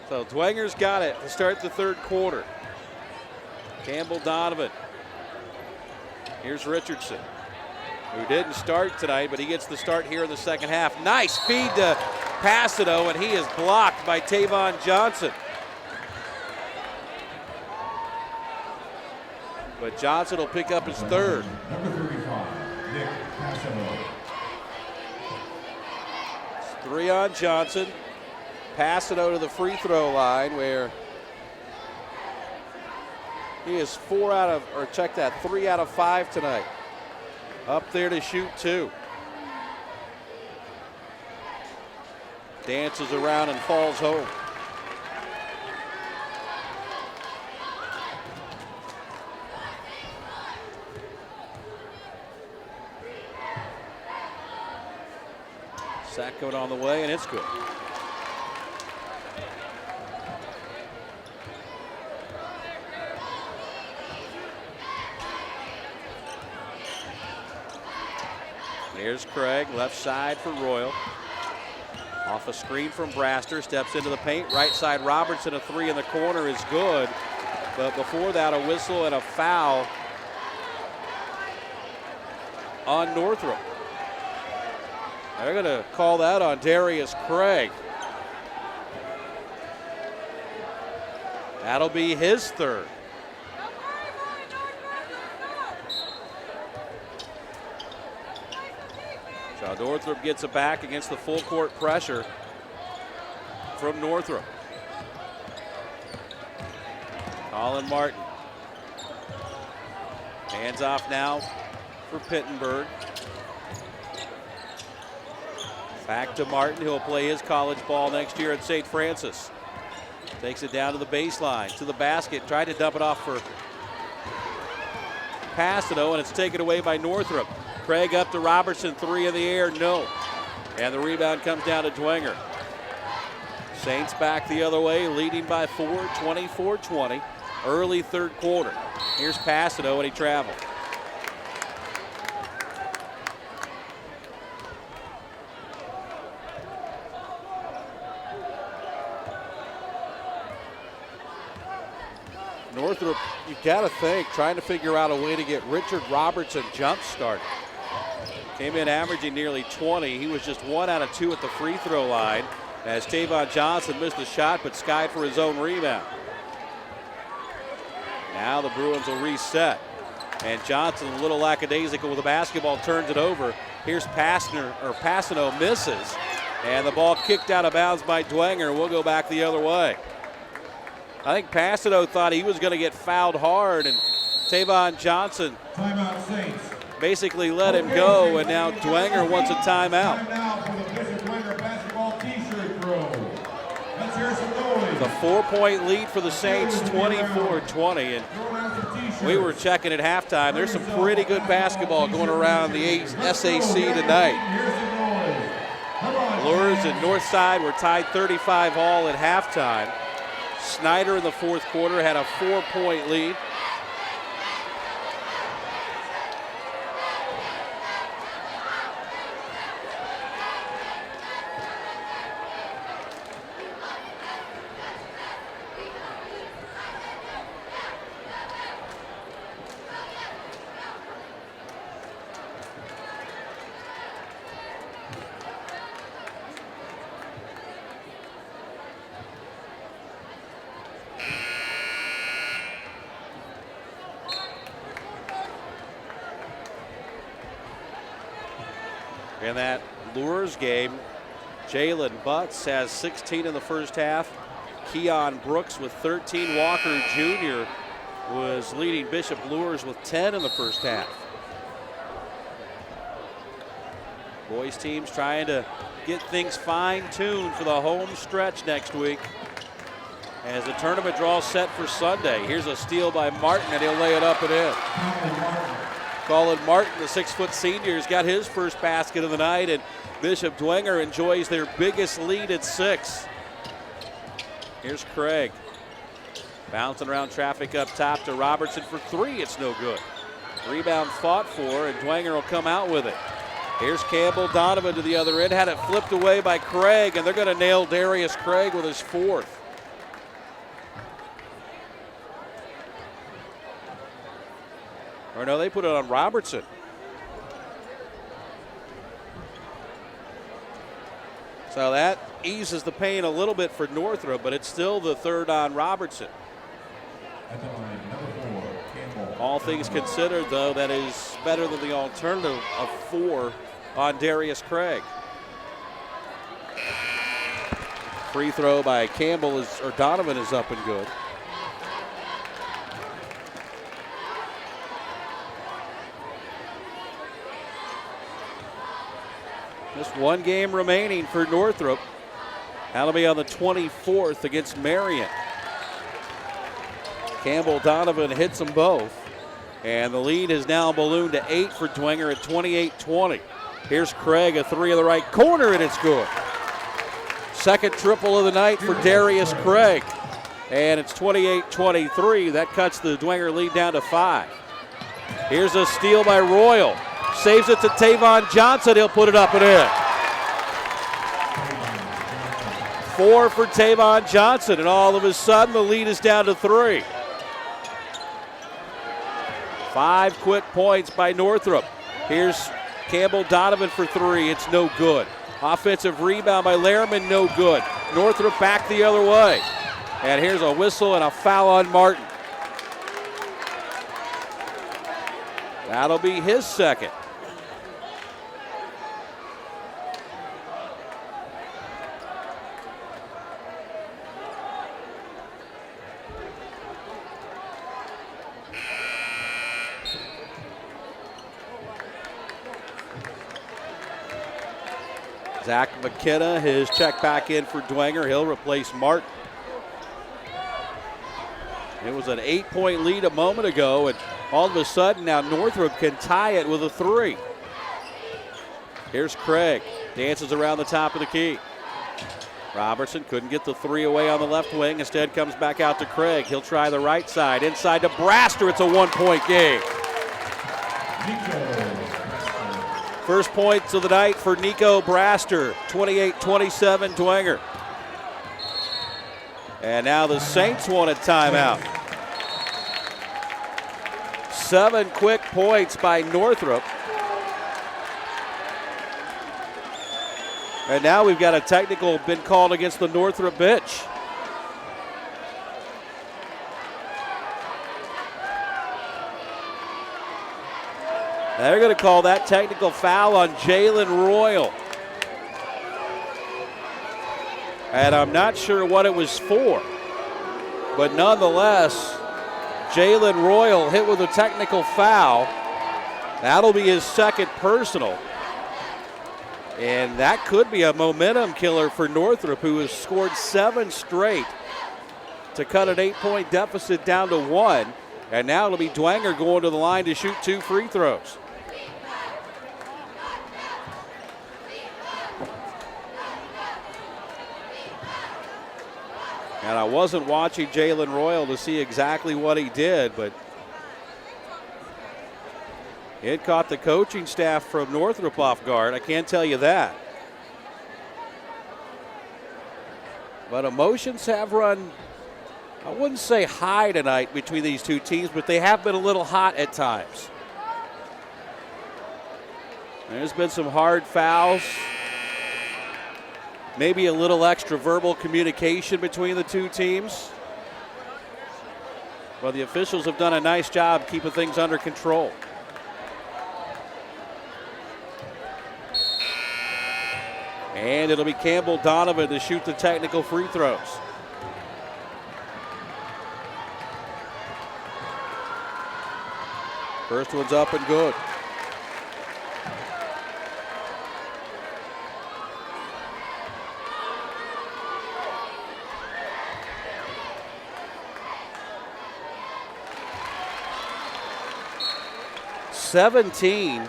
So Dwenger's got it to start the third quarter. Campbell Donovan. Here's Richardson, who didn't start tonight, but he gets the start here in the second half. Nice feed to Passano, and he is blocked by Tavon Johnson. But Johnson will pick up his third.
Number 35, Nick Passano.
It's 3 on Johnson. Passano to the free throw line where he is 3 out of 5 tonight. Up there to shoot 2. Dances around and falls home. Sack going on the way, and it's good. Here's Craig, left side for Royal. Off a screen from Braster, steps into the paint. Right side Robertson, a 3 in the corner is good. But before that, a whistle and a foul on Northrop. They're going to call that on Darius Craig. That'll be his third. So Northrop gets it back against the full court pressure from Northrop. Colin Martin. Hands off now for Pittenberg. Back to Martin, who'll play his college ball next year at St. Francis. Takes it down to the baseline, to the basket, tried to dump it off for Passano, and it's taken away by Northrop. Craig up to Robertson, 3 in the air, no. And the rebound comes down to Dwenger. Saints back the other way, leading by 4, 24-20. Early third quarter. Here's Passano, and he traveled. Northrop, you've got to think, trying to figure out a way to get Richard Robertson jump started. Came in averaging nearly 20. He was just 1 out of 2 at the free throw line as Tavon Johnson missed the shot but skied for his own rebound. Now the Bruins will reset. And Johnson, a little lackadaisical with the basketball, turns it over. Here's Passano misses. And the ball kicked out of bounds by Dwenger. We'll go back the other way. I think Passano thought he was going to get fouled hard, and Tavon Johnson basically let him go, and now Dwenger wants a timeout. It's a 4-point lead for the Saints, 24-20, and we were checking at halftime. There's some pretty good basketball going around the SAC tonight. Lures and Northside were tied 35 all at halftime. Snyder in the fourth quarter had a 4-point lead. In that Lures game, Jalen Butts has 16 in the first half. Keon Brooks with 13. Walker Jr. was leading Bishop Lures with 10 in the first half. Boys teams trying to get things fine-tuned for the home stretch next week as the tournament draw set for Sunday. Here's a steal by Martin, and he'll lay it up and in. Colin Martin, the 6-foot senior, has got his first basket of the night, and Bishop Dwenger enjoys their biggest lead at 6. Here's Craig. Bouncing around traffic up top to Robertson for 3. It's no good. Rebound fought for, and Dwenger will come out with it. Here's Campbell Donovan to the other end. Had it flipped away by Craig, and they're going to nail Darius Craig with his 4th. Or no, they put it on Robertson. So that eases the pain a little bit for Northrop, but it's still the 3rd on Robertson.
At the line, number 4, Campbell.
All things considered, though, that is better than the alternative of 4 on Darius Craig. Free throw by Campbell or Donovan is up and good. Just 1 game remaining for Northrop. That'll be on the 24th against Marion. Campbell Donovan hits them both. And the lead has now ballooned to 8 for Dwenger at 28-20. Here's Craig, a 3 in the right corner, and it's good. Second triple of the night for Darius Craig. And it's 28-23. That cuts the Dwenger lead down to 5. Here's a steal by Royal. Saves it to Tavon Johnson. He'll put it up and in. 4 for Tavon Johnson, and all of a sudden the lead is down to 3. 5 quick points by Northrop. Here's Campbell Donovan for 3. It's no good. Offensive rebound by Lehrman, no good. Northrop back the other way. And here's a whistle and a foul on Martin. That'll be his 2nd. Zach McKenna, his check back in for Dwenger. He'll replace Martin. It was an 8-point lead a moment ago, and all of a sudden now Northrop can tie it with a 3. Here's Craig. Dances around the top of the key. Robertson couldn't get the 3 away on the left wing. Instead comes back out to Craig. He'll try the right side. Inside to Braster. It's a 1-point game. First points of the night for Nico Braster. 28-27 Dwenger. And now the Saints want a timeout. 7 quick points by Northrop. And now we've got a technical been called against the Northrop bench. They're going to call that technical foul on Jalen Royal. And I'm not sure what it was for. But nonetheless, Jalen Royal hit with a technical foul. That'll be his second personal. And that could be a momentum killer for Northrop, who has scored 7 straight to cut an 8-point deficit down to 1. And now it'll be Dwenger going to the line to shoot 2 free throws. And I wasn't watching Jalen Royal to see exactly what he did, but it caught the coaching staff from Northrop off guard. I can't tell you that. But emotions have run, I wouldn't say high tonight between these two teams, but they have been a little hot at times. There's been some hard fouls. Maybe a little extra verbal communication between the two teams. But the officials have done a nice job keeping things under control. And it'll be Campbell Donovan to shoot the technical free throws. First one's up and good. "17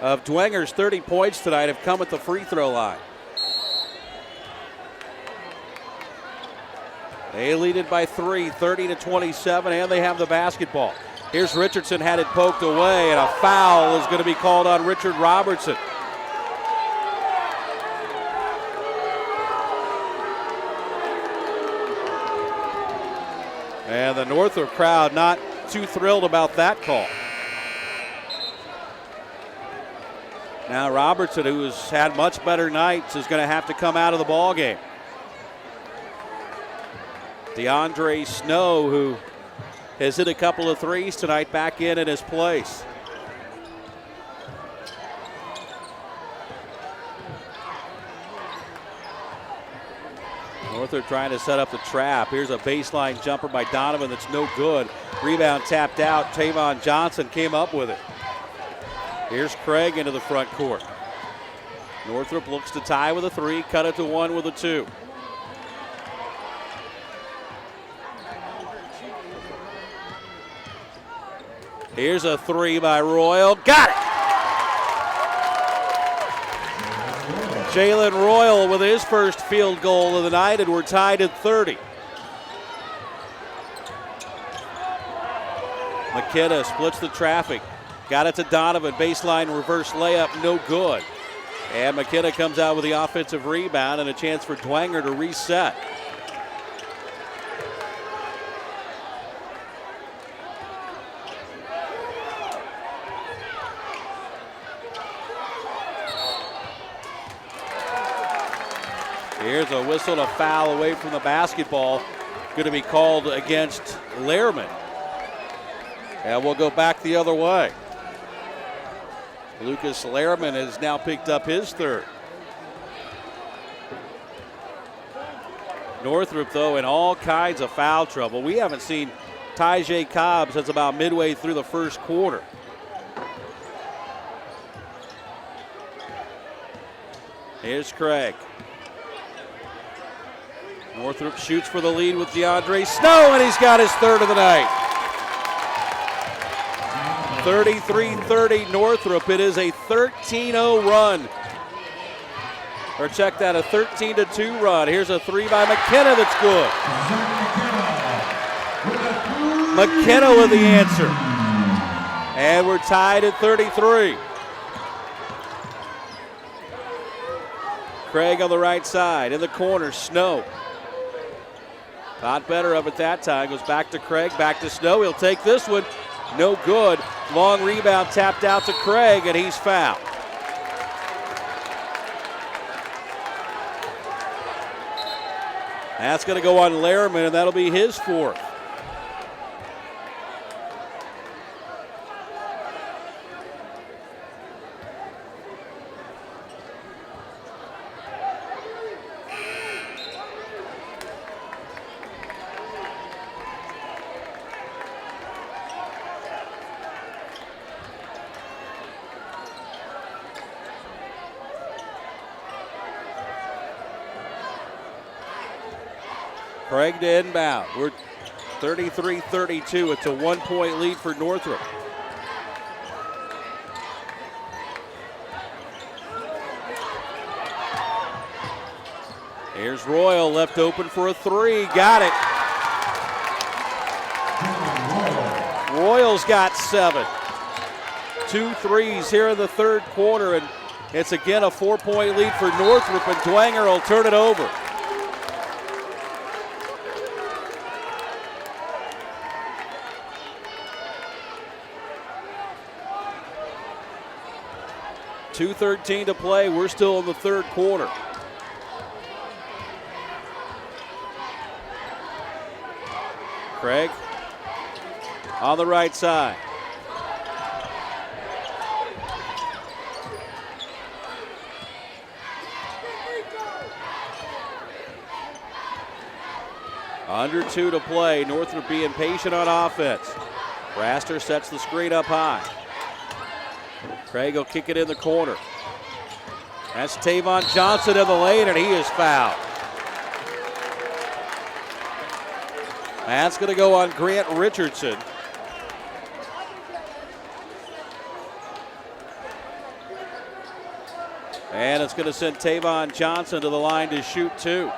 of Dwenger's 30 points tonight have come at the free throw line. They lead it by 3, 30-27, and they have the basketball. Here's Richardson, had it poked away, and a foul is going to be called on Richard Robertson. And the Northrop crowd not too thrilled about that call. Now Robertson, who has had much better nights, is going to have to come out of the ball game. DeAndre Snow, who has hit a couple of threes tonight, back in his place. Northrop trying to set up the trap. Here's a baseline jumper by Donovan that's no good. Rebound tapped out. Tavon Johnson came up with it. Here's Craig into the front court. Northrop looks to tie with a 3, cut it to 1 with a 2. Here's a 3 by Royal. Got it! Jalen Royal with his first field goal of the night, and we're tied at 30. McKenna splits the traffic. Got it to Donovan. Baseline reverse layup, no good. And McKenna comes out with the offensive rebound and a chance for Dwenger to reset. Here's a whistle and a foul away from the basketball. Going to be called against Lehrman. And we'll go back the other way. Lucas Lehrman has now picked up his 3rd. Northrop, though, in all kinds of foul trouble. We haven't seen Tyjae Cobb since about midway through the first quarter. Here's Craig. Northrop shoots for the lead with DeAndre Snow, and he's got his 3rd of the night. 33-30 Northrop. It is a 13-0 run. Or check that, a 13-2 run. Here's a 3 by McKenna that's good. McKenna with the answer. And we're tied at 33. Craig on the right side. In the corner, Snow. Got better of it that time. Goes back to Craig, back to Snow. He'll take this one. No good. Long rebound tapped out to Craig, and he's fouled. That's going to go on Lehrman, and that'll be his fourth. Craig to inbound. We're 33-32. It's a 1-point lead for Northrop. Here's Royal, left open for a three. Got it. Royal's got 7. 2 threes here in the third quarter, and it's again a 4-point lead for Northrop, and Dwenger will turn it over. .213 to play. We're still in the third quarter. Craig on the right side. Under 2 to play. Northrop being patient on offense. Braster sets the screen up high. Craig will kick it in the corner. That's Tavon Johnson in the lane, and he is fouled. That's going to go on Grant Richardson. And it's going to send Tavon Johnson to the line to shoot 2.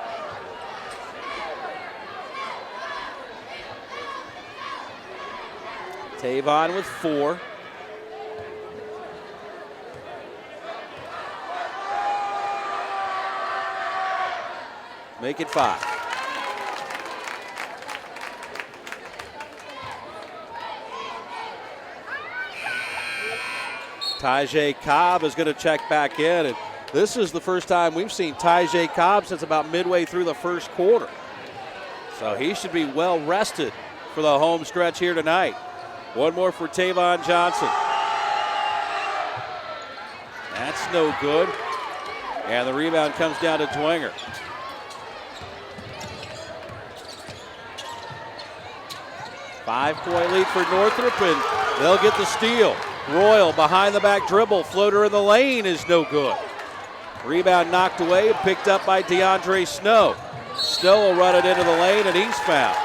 Tavon with 4. Make it 5. Tyjae Cobb is going to check back in, and this is the first time we've seen Tyjae Cobb since about midway through the first quarter. So he should be well rested for the home stretch here tonight. One more for Tavon Johnson. That's no good. And the rebound comes down to Dwenger. Five-point lead for Northrop, and they'll get the steal. Royal behind the back dribble. Floater in the lane is no good. Rebound knocked away and picked up by DeAndre Snow. Snow will run it into the lane, and he's fouled.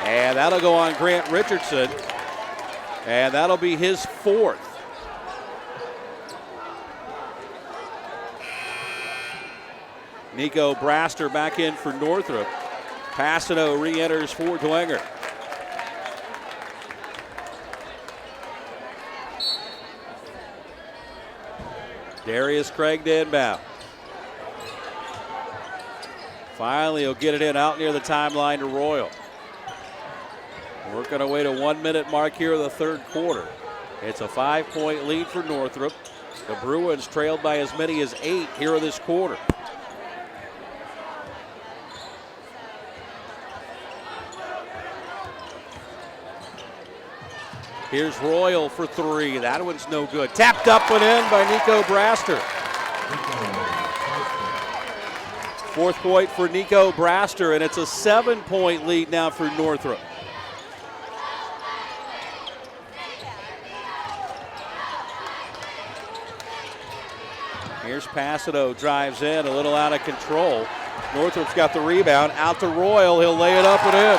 And that'll go on Grant Richardson. And that'll be his 4th. Nico Braster back in for Northrop. Passano re-enters for Dwenger. Darius Craig to inbound. Finally, he'll get it in out near the timeline to Royal. Working our way to 1 minute mark here in the third quarter. It's a 5-point lead for Northrop. The Bruins trailed by as many as 8 here in this quarter. Here's Royal for 3. That one's no good. Tapped up and in by Nico Braster. 4th point for Nico Braster, and it's a 7-point lead now for Northrop. Here's Passano, drives in, a little out of control. Northrop's got the rebound, out to Royal. He'll lay it up and in.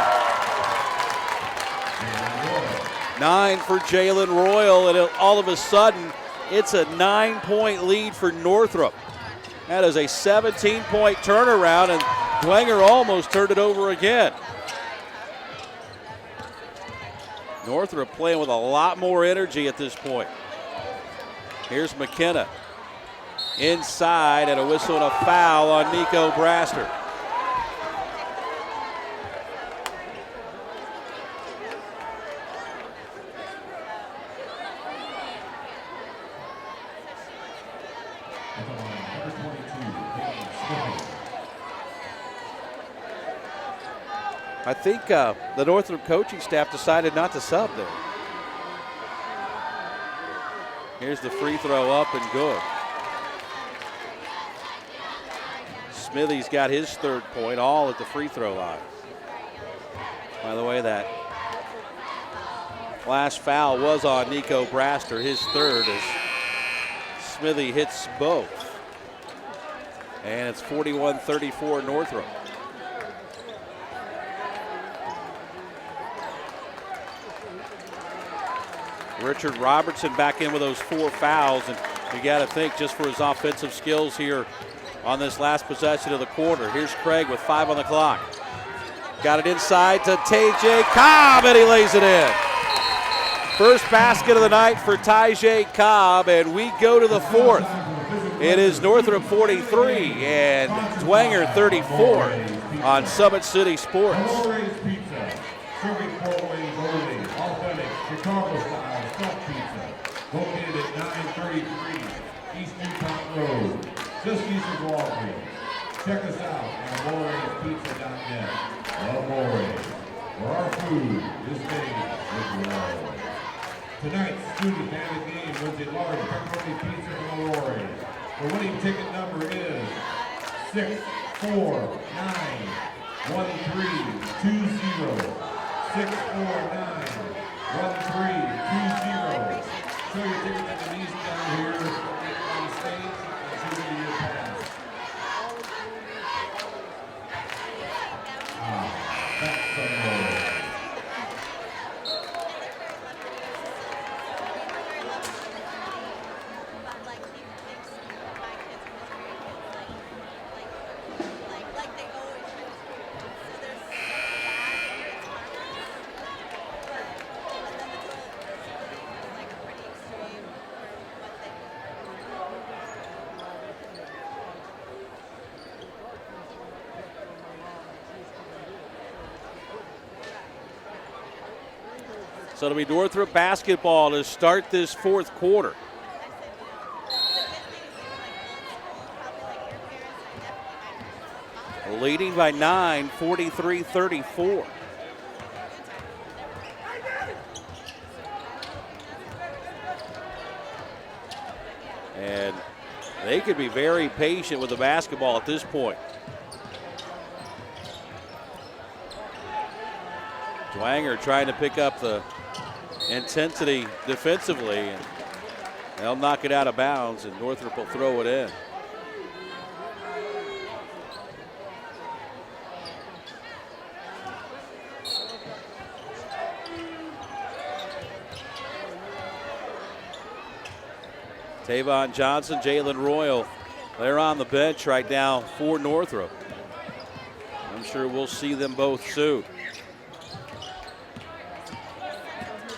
9 for Jalen Royal, and all of a sudden, it's a 9-point lead for Northrop. That is a 17-point turnaround, and Dwenger almost turned it over again. Northrop playing with a lot more energy at this point. Here's McKenna. Inside, and a whistle and a foul on Nico Braster.
At the line, number 22, Peyton Smithy.
I think the Northrop coaching staff decided not to sub there. Here's the free throw up and good. Smithy's got his third point, all at the free throw line. By the way, that last foul was on Nico Braster, his third, as Smithy hits both. And it's 41-34 Northrop. Richard Robertson back in with those 4 fouls, and you got to think just for his offensive skills here on this last possession of the quarter. Here's Craig with 5 on the clock. Got it inside to Tajay Cobb, and he lays it in. First basket of the night for Tajay Cobb, and we go to the fourth. It is Northrop 43 and Dwenger 34 on Summit City Sports.
Serving 4 ways only, authentic Chicago-style stuffed pizza, located at 933 East Newtown Road, just east of Walgreens. Check us out at More'sPizza.net. Love More's, where our food is made with love. Tonight's student family game wins a large pepperoni pizza from More's. The winning ticket number is 6491320. 6491320. Show your tickets at the knees down here on the stage and show me your pass. That's some more.
So it'll be Northrop basketball to start this fourth quarter. Leading by 9, 43-34. And they could be very patient with the basketball at this point. Dwenger trying to pick up the intensity defensively, and they'll knock it out of bounds, and Northrop will throw it in. Tavon Johnson, Jalen Royal, they're on the bench right now for Northrop. I'm sure we'll see them both soon.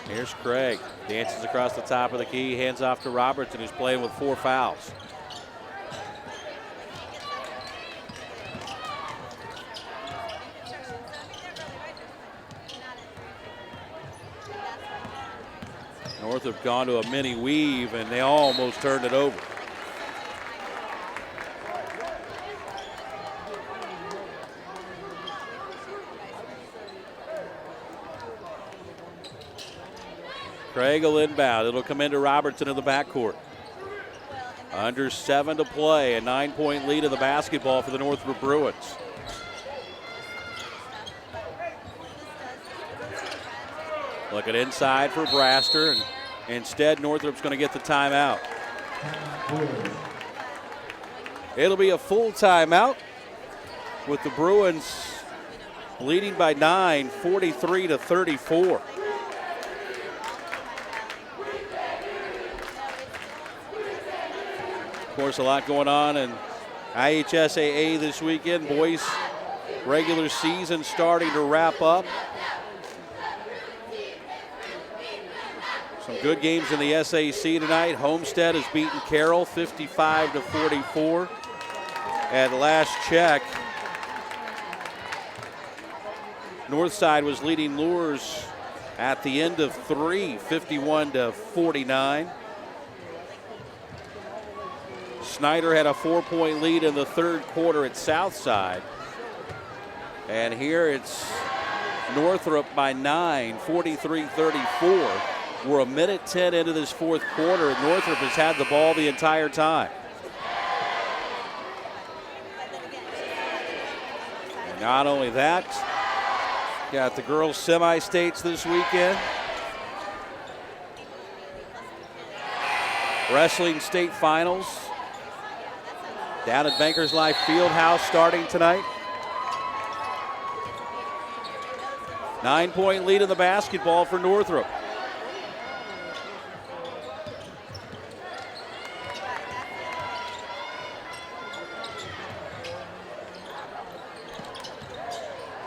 Here's Craig, dances across the top of the key, hands off to Robertson, who's playing with 4 fouls. Northrop gone to a mini weave, and they almost turned it over. Craig will inbound. It'll come into Robertson in the backcourt. Under 7 to play, a 9-point lead of the basketball for the Northrop Bruins. Looking inside for Braster, and instead Northrop's going to get the timeout. It'll be a full timeout with the Bruins leading by 9, 43-34. Of course, a lot going on in IHSAA this weekend. Boys regular season starting to wrap up. Some good games in the SAC tonight. Homestead has beaten Carroll 55-44. At last check, Northside was leading Lures at the end of 3, 51-49. Snyder had a 4-point lead in the third quarter at Southside. And here it's Northrop by 9, 43-34. We're a minute 10 into this fourth quarter, and Northrop has had the ball the entire time. And not only that, got the girls' semi-states this weekend. Wrestling state finals down at Bankers Life Fieldhouse starting tonight. 9-point lead in the basketball for Northrop.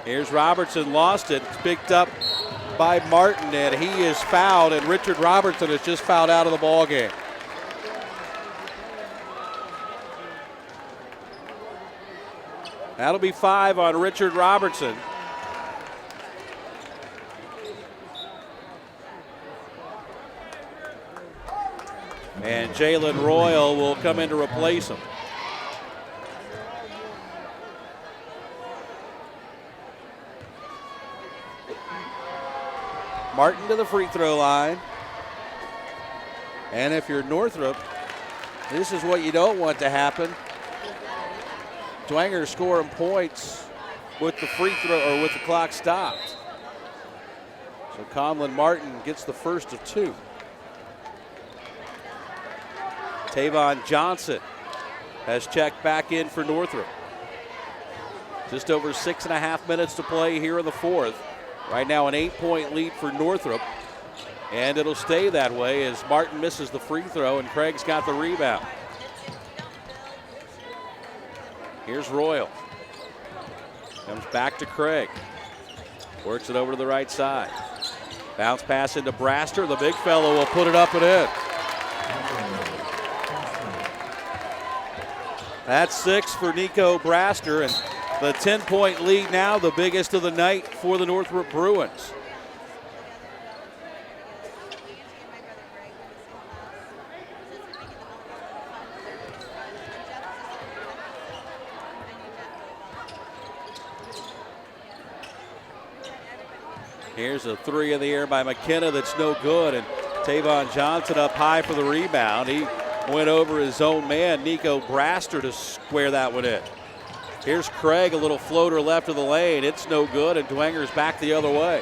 Here's Robertson, lost it. It's picked up by Martin, and he is fouled, and Richard Robertson is just fouled out of the ball game. That'll be 5 on Richard Robertson. And Jalen Royal will come in to replace him. Martin to the free throw line. And if you're Northrop, this is what you don't want to happen. Dwenger scoring points with the free throw or with the clock stopped. So Conlon Martin gets the first of 2. Tavon Johnson has checked back in for Northrop. Just over 6.5 minutes to play here in the fourth. Right now an 8-point lead for Northrop, and it'll stay that way as Martin misses the free throw and Craig's got the rebound. Here's Royal. Comes back to Craig. Works it over to the right side. Bounce pass into Braster. The big fellow will put it up and in. That's 6 for Nico Braster, and the 10-point lead now, the biggest of the night for the Northrop Bruins. Here's a 3 in the air by McKenna that's no good, and Tavon Johnson up high for the rebound. He went over his own man, Nico Braster, to square that one in. Here's Craig, a little floater left of the lane. It's no good, and Dwenger's back the other way.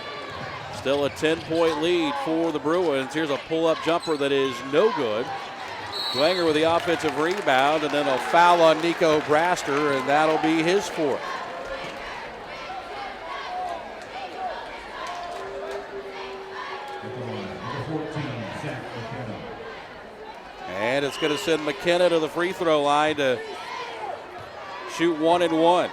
Still a 10-point lead for the Bruins. Here's a pull-up jumper that is no good. Dwenger with the offensive rebound, and then a foul on Nico Braster, and that'll be his 4th. And it's going to send McKenna to the free throw line to shoot 1 and 1.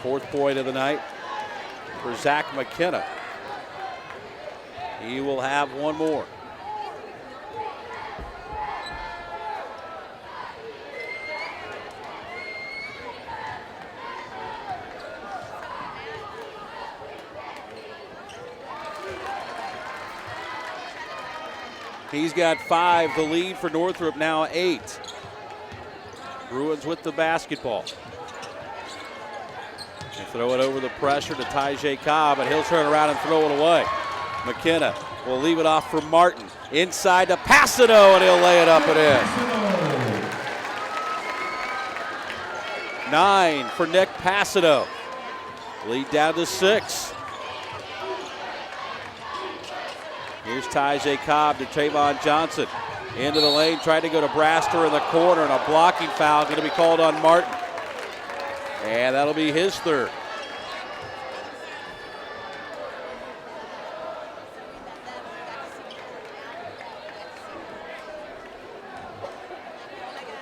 Fourth point of the night for Zach McKenna. He will have one more. He's got 5. The lead for Northrop now 8. Bruins with the basketball. They throw it over the pressure to Tyjae Cobb, and he'll turn around and throw it away. McKenna will leave it off for Martin. Inside to Passano, and he'll lay it up and in. 9 for Nick Passano. Lead down to 6. Here's Tyjae Cobb to Tavon Johnson. Into the lane, tried to go to Braster in the corner, and a blocking foul going to be called on Martin. And that'll be his 3rd.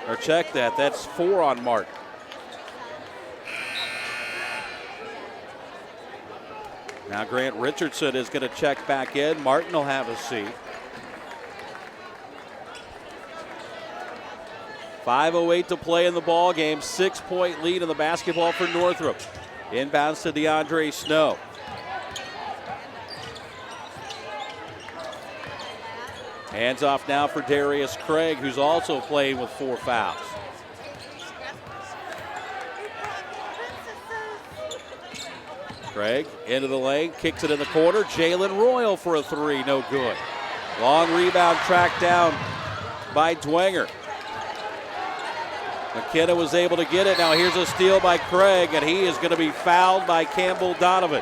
Or check that, that's 4 on Martin. Now Grant Richardson is going to check back in. Martin will have a seat. 5:08 to play in the ball game. 6-point lead in the basketball for Northrop. Inbounds to DeAndre Snow. Hands off now for Darius Craig, who's also playing with 4 fouls. Craig into the lane, kicks it in the corner. Jalen Royal for a 3, no good. Long rebound tracked down by Dwenger. McKenna was able to get it. Now here's a steal by Craig, and he is going to be fouled by Campbell Donovan.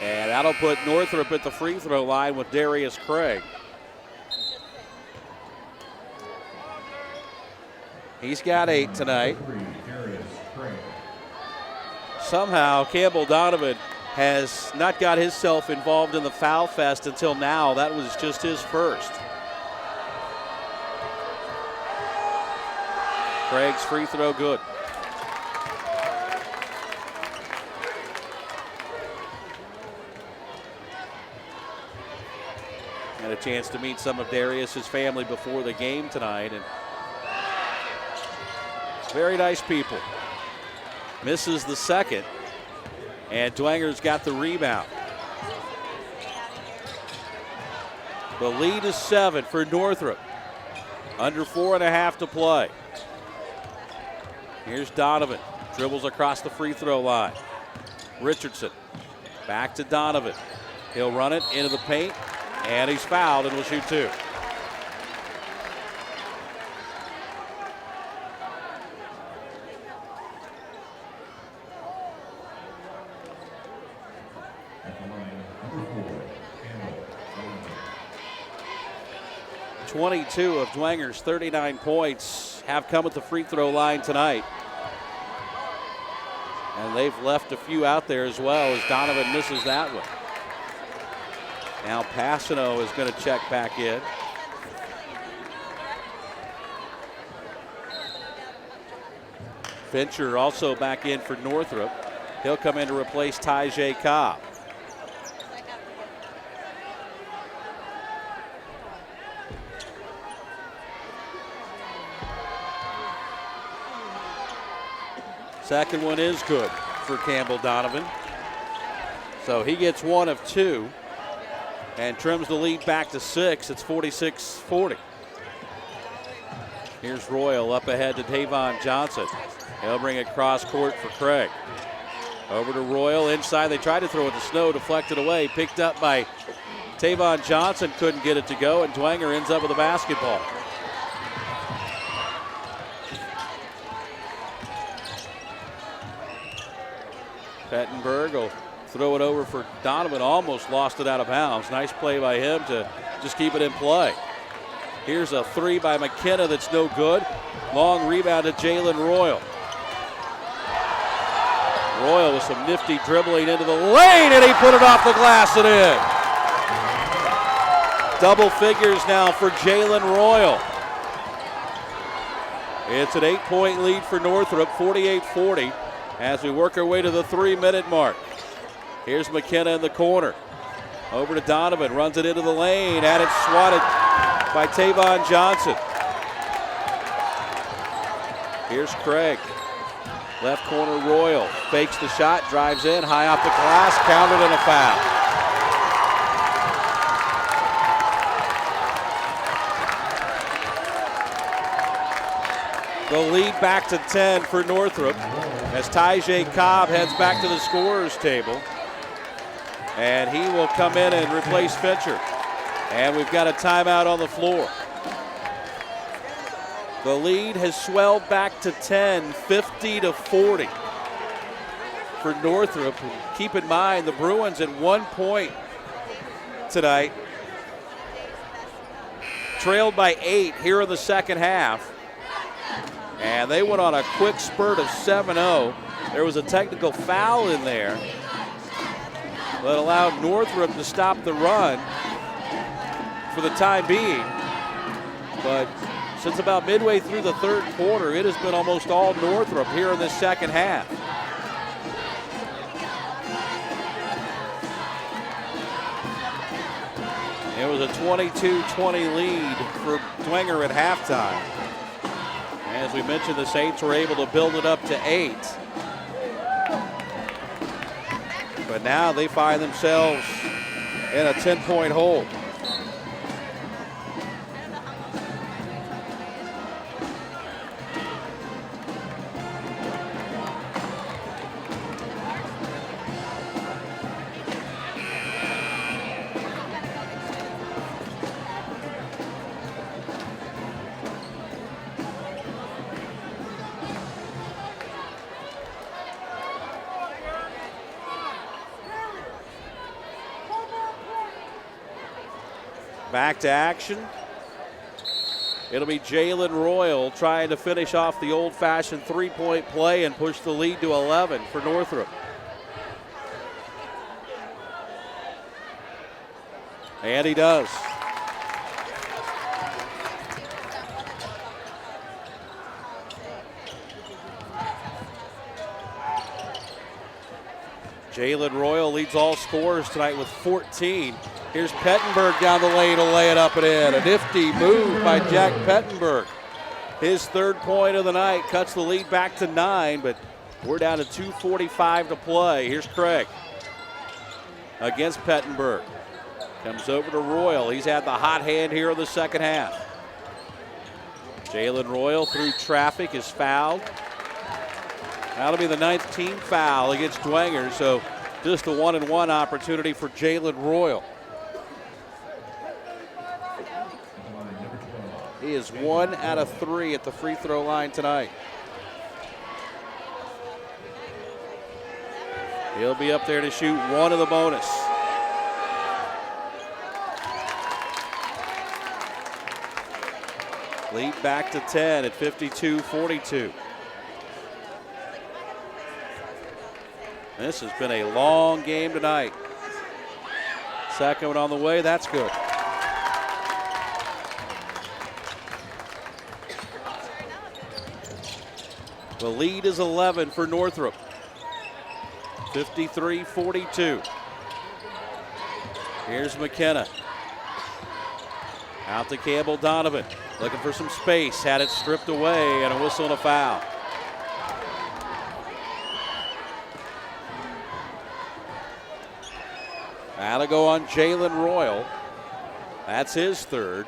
And that'll put Northrop at the free throw line with Darius Craig. He's got 8 tonight. Somehow Campbell Donovan has not got himself involved in the foul fest until now. That was just his first. Craig's free throw good. Had a chance to meet some of Darius's family before the game tonight, and very nice people. Misses the second, and Dwenger's got the rebound. The lead is 7 for Northrop. Under 4.5 to play. Here's Donovan, dribbles across the free throw line. Richardson, back to Donovan. He'll run it into the paint, and he's fouled and will shoot 2. (22 of Dwenger's 39 points have come at the free throw line tonight. And they've left a few out there as well as Donovan misses that one. Now Passano is going to check back in. Fincher also back in for Northrop. He'll come in to replace Tyjae Cobb. Second one is good for Campbell Donovan. So he gets 1 of 2 and trims the lead back to 6. It's 46-40. Here's Royal up ahead to Tavon Johnson. He'll bring it cross court for Craig. Over to Royal inside. They tried to throw it to Snow, deflected away. Picked up by Tavon Johnson, couldn't get it to go, and Dwenger ends up with the basketball. Pettenberg will throw it over for Donovan. Almost lost it out of bounds. Nice play by him to just keep it in play. Here's a 3 by McKenna that's no good. Long rebound to Jalen Royal. Royal with some nifty dribbling into the lane, and he put it off the glass and in. Double figures now for Jalen Royal. It's an 8-point lead for Northrop, 48-40. As we work our way to the 3-minute mark. Here's McKenna in the corner. Over to Donovan, runs it into the lane, and it's swatted by Tavon Johnson. Here's Craig. Left corner Royal, fakes the shot, drives in, high off the glass, counted and a foul. The lead back to 10 for Northrop as Tyjae Cobb heads back to the scorer's table. And he will come in and replace Fincher. And we've got a timeout on the floor. The lead has swelled back to 10, 50-40 for Northrop. Keep in mind the Bruins at 1 point tonight. Trailed by 8 here in the second half. And they went on a quick spurt of 7-0. There was a technical foul in there that allowed Northrop to stop the run for the time being. But since about midway through the third quarter, it has been almost all Northrop here in the second half. It was a 22-20 lead for Dwenger at halftime. As we mentioned, the Saints were able to build it up to 8. but now they find themselves in a 10-point hole. Back to action. It'll be Jalen Royal trying to finish off the old-fashioned three-point play and push the lead to 11 for Northrop. And he does. Jalen Royal leads all scorers tonight with 14. Here's Pettenberg down the lane to lay it up and in. A nifty move by Jack Pettenberg. His third point of the night cuts the lead back to 9, but we're down to 2:45 to play. Here's Craig against Pettenberg. Comes over to Royal. He's had the hot hand here in the second half. Jalen Royal through traffic is fouled. That'll be the 9th team foul against Dwenger, so just a 1-and-1 opportunity for Jalen Royal. He is 1 out of 3 at the free throw line tonight. He'll be up there to shoot one of the bonus. Lead back to 10 at 52-42. This has been a long game tonight. Second one on the way, that's good. The lead is 11 for Northrop. 53-42. Here's McKenna. Out to Campbell Donovan. Looking for some space. Had it stripped away and a whistle and a foul. That'll go on Jalen Royal. That's his third.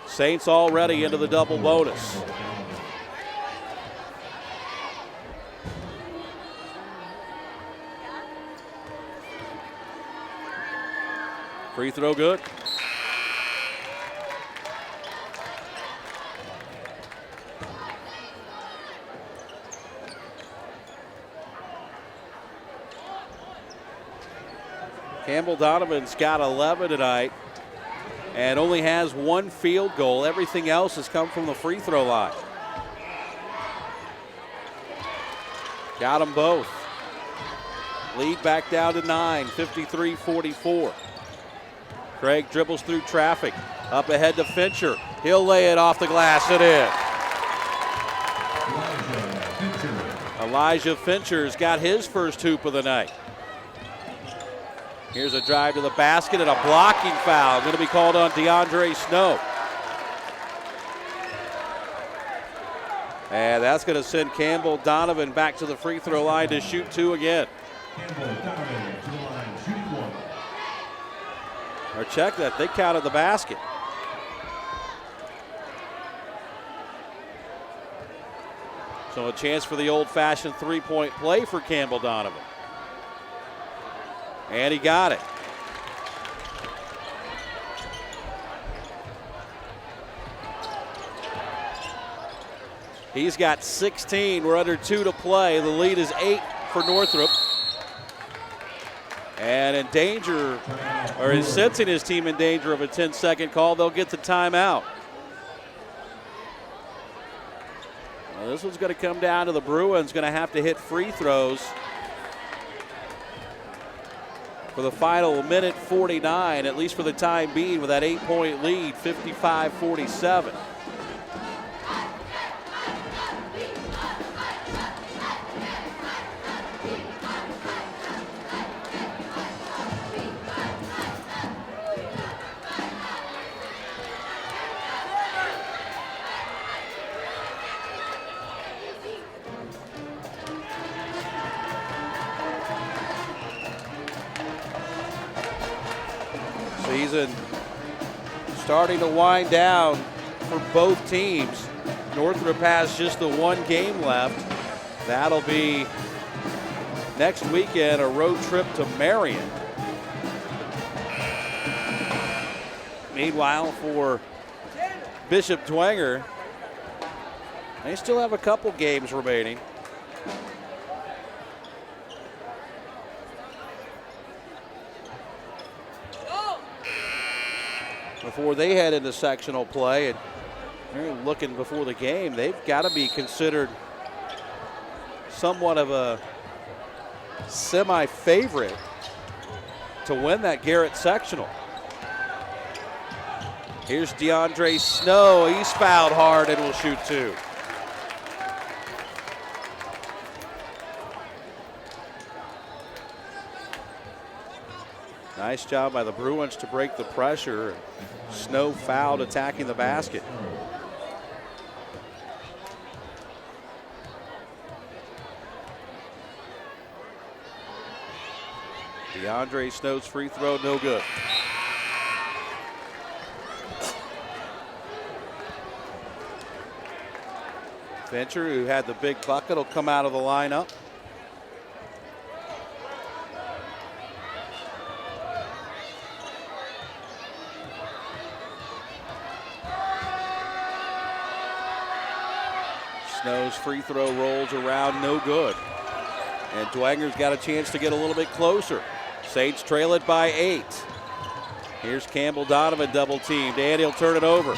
Saints already into the double bonus. Free throw good. Campbell Donovan's got 11 tonight and only has one field goal. Everything else has come from the free throw line. Got them both. Lead back down to 9, 53-44. Craig dribbles through traffic. Up ahead to Fincher. He'll lay it off the glass and in. Elijah Fincher's got his first hoop of the night. Here's a drive to the basket and a blocking foul. Going to be called on DeAndre Snow. And that's going to send Campbell Donovan back to the free throw line to shoot two again.
Campbell Donovan to the line, shooting one.
Or check that, they counted the basket. So a chance for the old-fashioned three-point play for Campbell Donovan. And he got it. He's got 16. We're under 2 to play. The lead is 8 for Northrop. And in danger, or is sensing his team in danger of a 10-second call, they'll get the timeout. Well, this one's going to come down to the Bruins, going to have to hit free throws for the final minute 49, at least for the time being, with that 8-point lead, 55-47. Season starting to wind down for both teams. Northrop has just the one game left. That'll be next weekend, a road trip to Marion. Meanwhile, for Bishop Dwenger, they still have a couple games remaining. Before they head into sectional play, and they're looking before the game, they've got to be considered somewhat of a semi-favorite to win that Garrett sectional. Here's DeAndre Snow. He's fouled hard and will shoot two. Nice job by the Bruins to break the pressure. Snow fouled attacking the basket. DeAndre Snow's free throw, no good. Fincher, who had the big bucket, will come out of the lineup. Snow's free throw rolls around, no good. And Dwenger's got a chance to get a little bit closer. Saints trail it by 8. Here's Campbell Donovan double teamed, and he'll turn it over.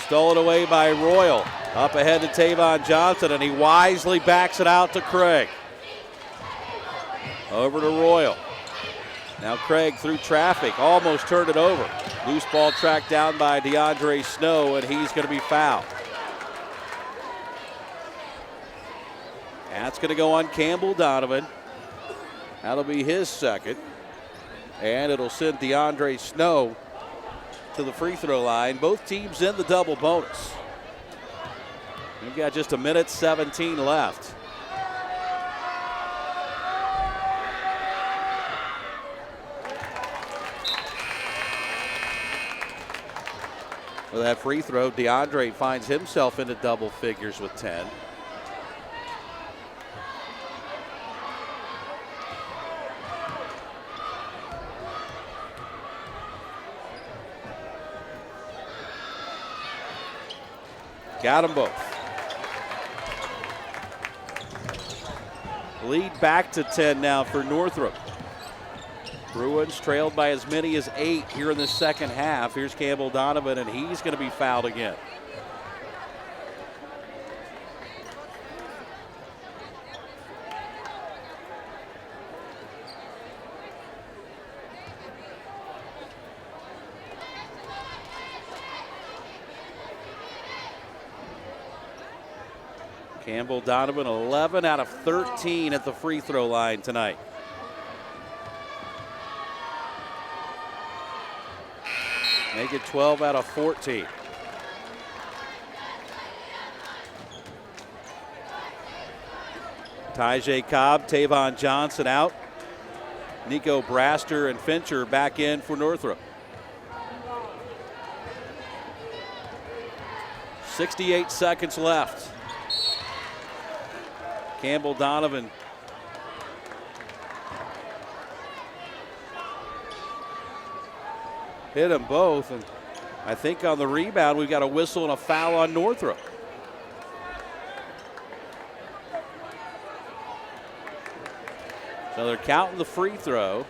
Stolen away by Royal. Up ahead to Tavon Johnson, and he wisely backs it out to Craig. Over to Royal. Now Craig through traffic, almost turned it over. Loose ball tracked down by DeAndre Snow, and he's going to be fouled. That's going to go on Campbell Donovan. That'll be his second. And it'll send DeAndre Snow to the free throw line. Both teams in the double bonus. We've got just a minute 17 left. With that free throw, DeAndre finds himself into double figures with 10. Got them both. Lead back to 10 now for Northrop. Bruins trailed by as many as 8 here in the second half. Here's Campbell Donovan, and he's going to be fouled again. Campbell Donovan, 11 out of 13 at the free throw line tonight. Make it 12 out of 14. Tyjae Cobb, Tavon Johnson out. Nico Braster and Fincher back in for Northrop. 68 seconds left. Campbell Donovan hit them both, and I think on the rebound we've got a whistle and a foul on Northrop. So they're counting the free throw,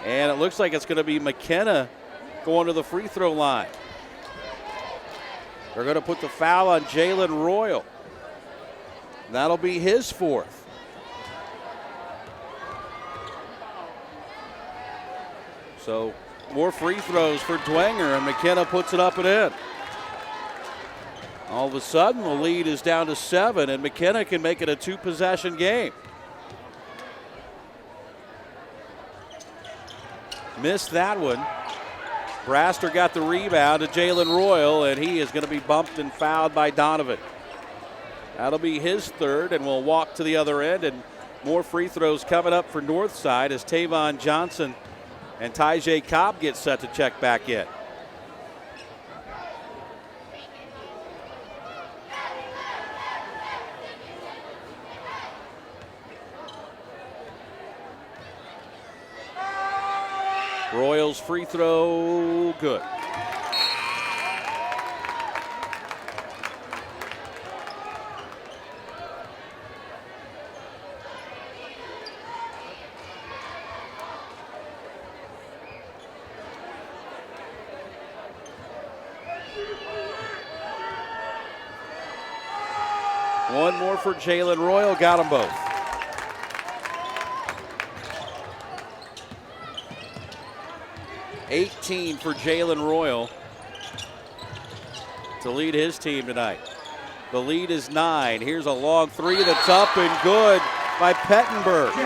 and it looks like it's going to be McKenna going to the free throw line. They're going to put the foul on Jalen Royal. That'll be his fourth. So more free throws for Dwenger, and McKenna puts it up and in. All of a sudden, the lead is down to 7, and McKenna can make it a 2-possession game. Missed that one. Braster got the rebound to Jalen Royal, and he is going to be bumped and fouled by Donovan. That'll be his third, and we'll walk to the other end, and more free throws coming up for Northside as Tavon Johnson And Tyjae Cobb gets set to check back in. Royals free throw, good. One more for Jalen Royal, got them both. $18 for Jalen Royal to lead his team tonight. The lead is 9. Here's a long three that's up and good by Pettenberg.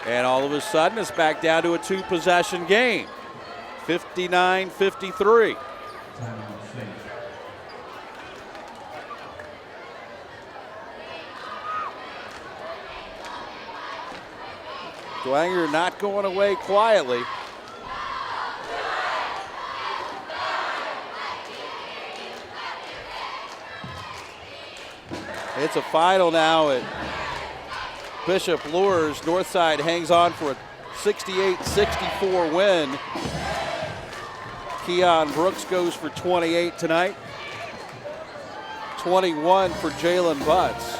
And all of a sudden it's back down to a 2-possession game. 59-53. Dwenger not going away quietly. It's a final now at Bishop Luers. Northside hangs on for a 68-64 win. Keon Brooks goes for 28 tonight. 21 for Jalen Butts.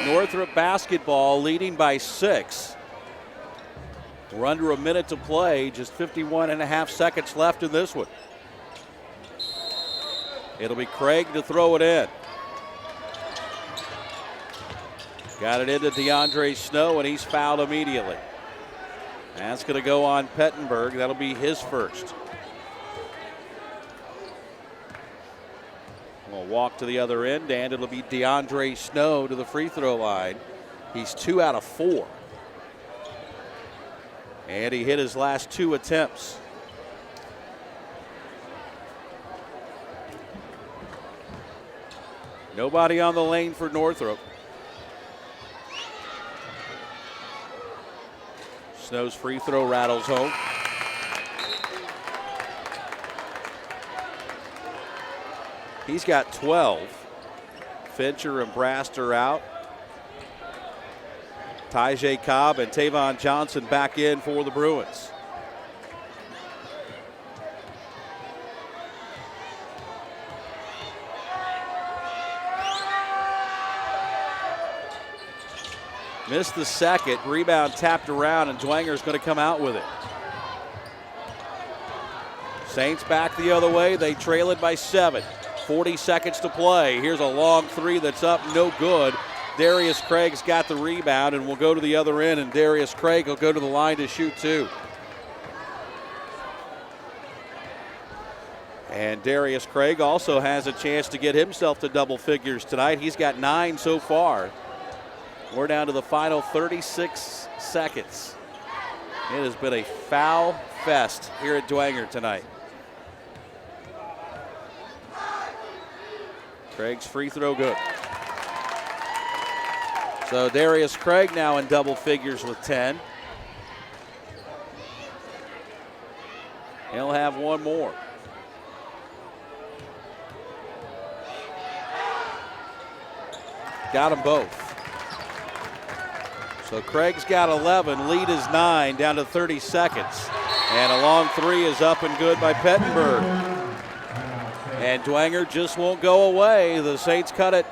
Northrop basketball leading by 6. We're under a minute to play, just 51.5 seconds left in this one. It'll be Craig to throw it in. Got it into DeAndre Snow, and he's fouled immediately. That's going to go on Pettenberg. That'll be his first. We'll walk to the other end, and it'll be DeAndre Snow to the free throw line. He's 2 out of 4. And he hit his last 2 attempts. Nobody on the lane for Northrop. Snow's free throw rattles home. He's got 12. Fincher and Braster out. Tyjae Cobb and Tavon Johnson back in for the Bruins. Missed the second. Rebound tapped around, and Dwenger's going to come out with it. Saints back the other way. They trail it by 7. 40 seconds to play. Here's a long three that's up, no good. Darius Craig's got the rebound and will go to the other end, and Darius Craig will go to the line to shoot 2. And Darius Craig also has a chance to get himself to double figures tonight. He's got 9 so far. We're down to the final 36 seconds. It has been a foul fest here at Dwenger tonight. Craig's free throw good. So Darius Craig now in double figures with 10. He'll have one more. Got them both. So Craig's got 11, lead is 9, down to 30 seconds. And a long three is up and good by Pettenberg. And Dwenger just won't go away. The Saints cut it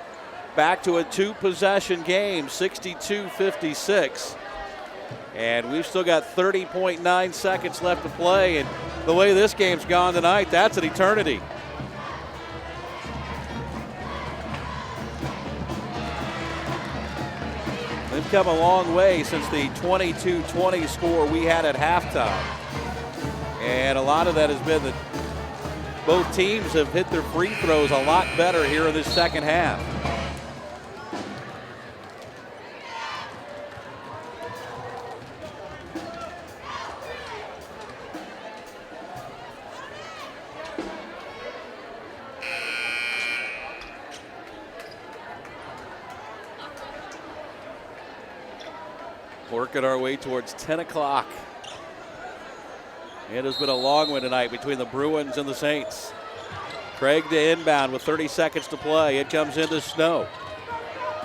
back to a 2-possession game, 62-56. And we've still got 30.9 seconds left to play. And the way this game's gone tonight, that's an eternity. They've come a long way since the 22-20 score we had at halftime. And a lot of that has been that both teams have hit their free throws a lot better here in this second half. Working our way towards 10 o'clock. It has been a long one tonight between the Bruins and the Saints. Craig to inbound with 30 seconds to play. It comes into Snow.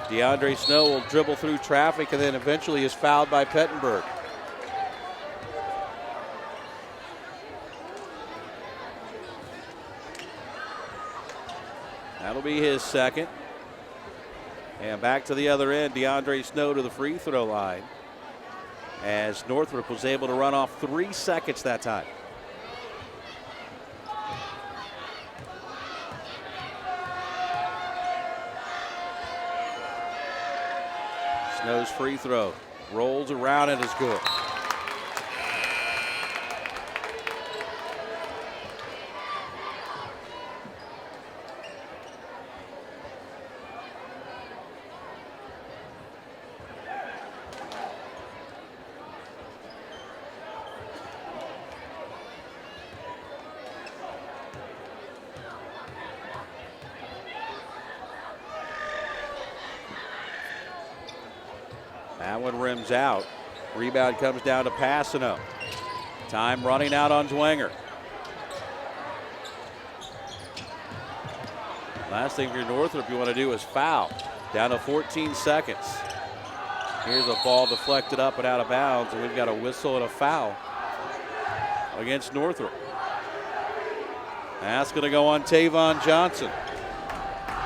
DeAndre Snow will dribble through traffic and then eventually is fouled by Pettenberg. That'll be his second. And back to the other end, DeAndre Snow to the free throw line, as Northrop was able to run off 3 seconds that time. Snow's free throw rolls around and is good. That one rims out. Rebound comes down to Passano. Time running out on Dwenger. Last thing for Northrop you want to do is foul. Down to 14 seconds. Here's a ball deflected up and out of bounds, and we've got a whistle and a foul against Northrop. That's going to go on Tavon Johnson.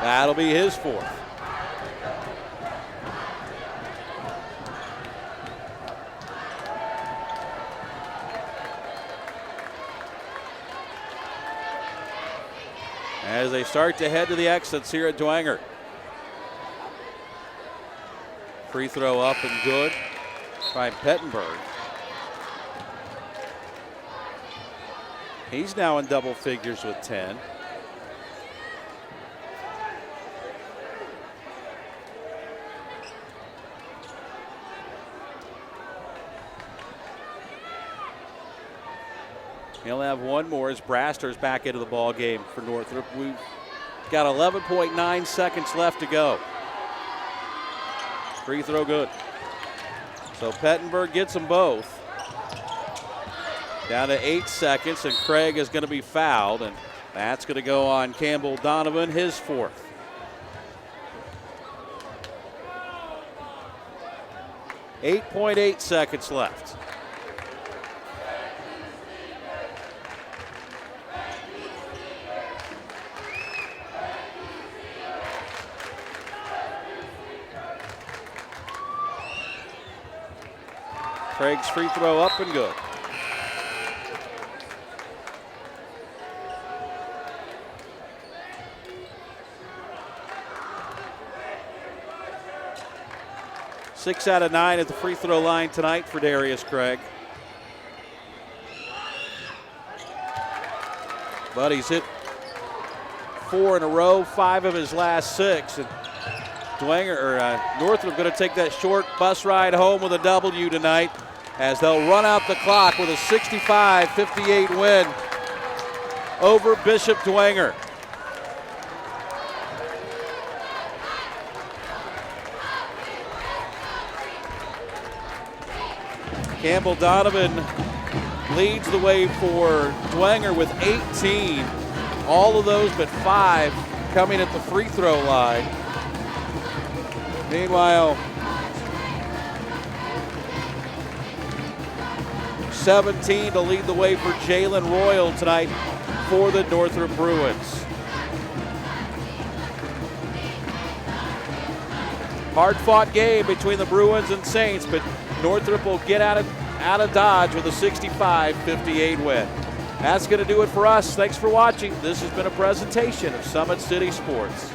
That'll be his fourth. As they start to head to the exits here at Dwenger. Free throw up and good by Pettenberg. He's now in double figures with 10. He'll have one more as Braster's back into the ball game for Northrop. We've got 11.9 seconds left to go. Free throw good. So Pettenberg gets them both. Down to 8 seconds, and Craig is going to be fouled, and that's going to go on Campbell Donovan, his fourth. .8 seconds left. Craig's free throw up and good. Six out of 9 at the free throw line tonight for Darius Craig. But he's hit 4 in a row, 5 of his last 6. And Northrop going to take that short bus ride home with a W tonight, as they'll run out the clock with a 65-58 win over Bishop Dwenger. Campbell Donovan leads the way for Dwenger with 18. All of those but 5 coming at the free throw line. Meanwhile, 17 to lead the way for Jalen Royal tonight for the Northrop Bruins. Hard-fought game between the Bruins and Saints, but Northrop will get out of Dodge with a 65-58 win. That's going to do it for us. Thanks for watching. This has been a presentation of Summit City Sports.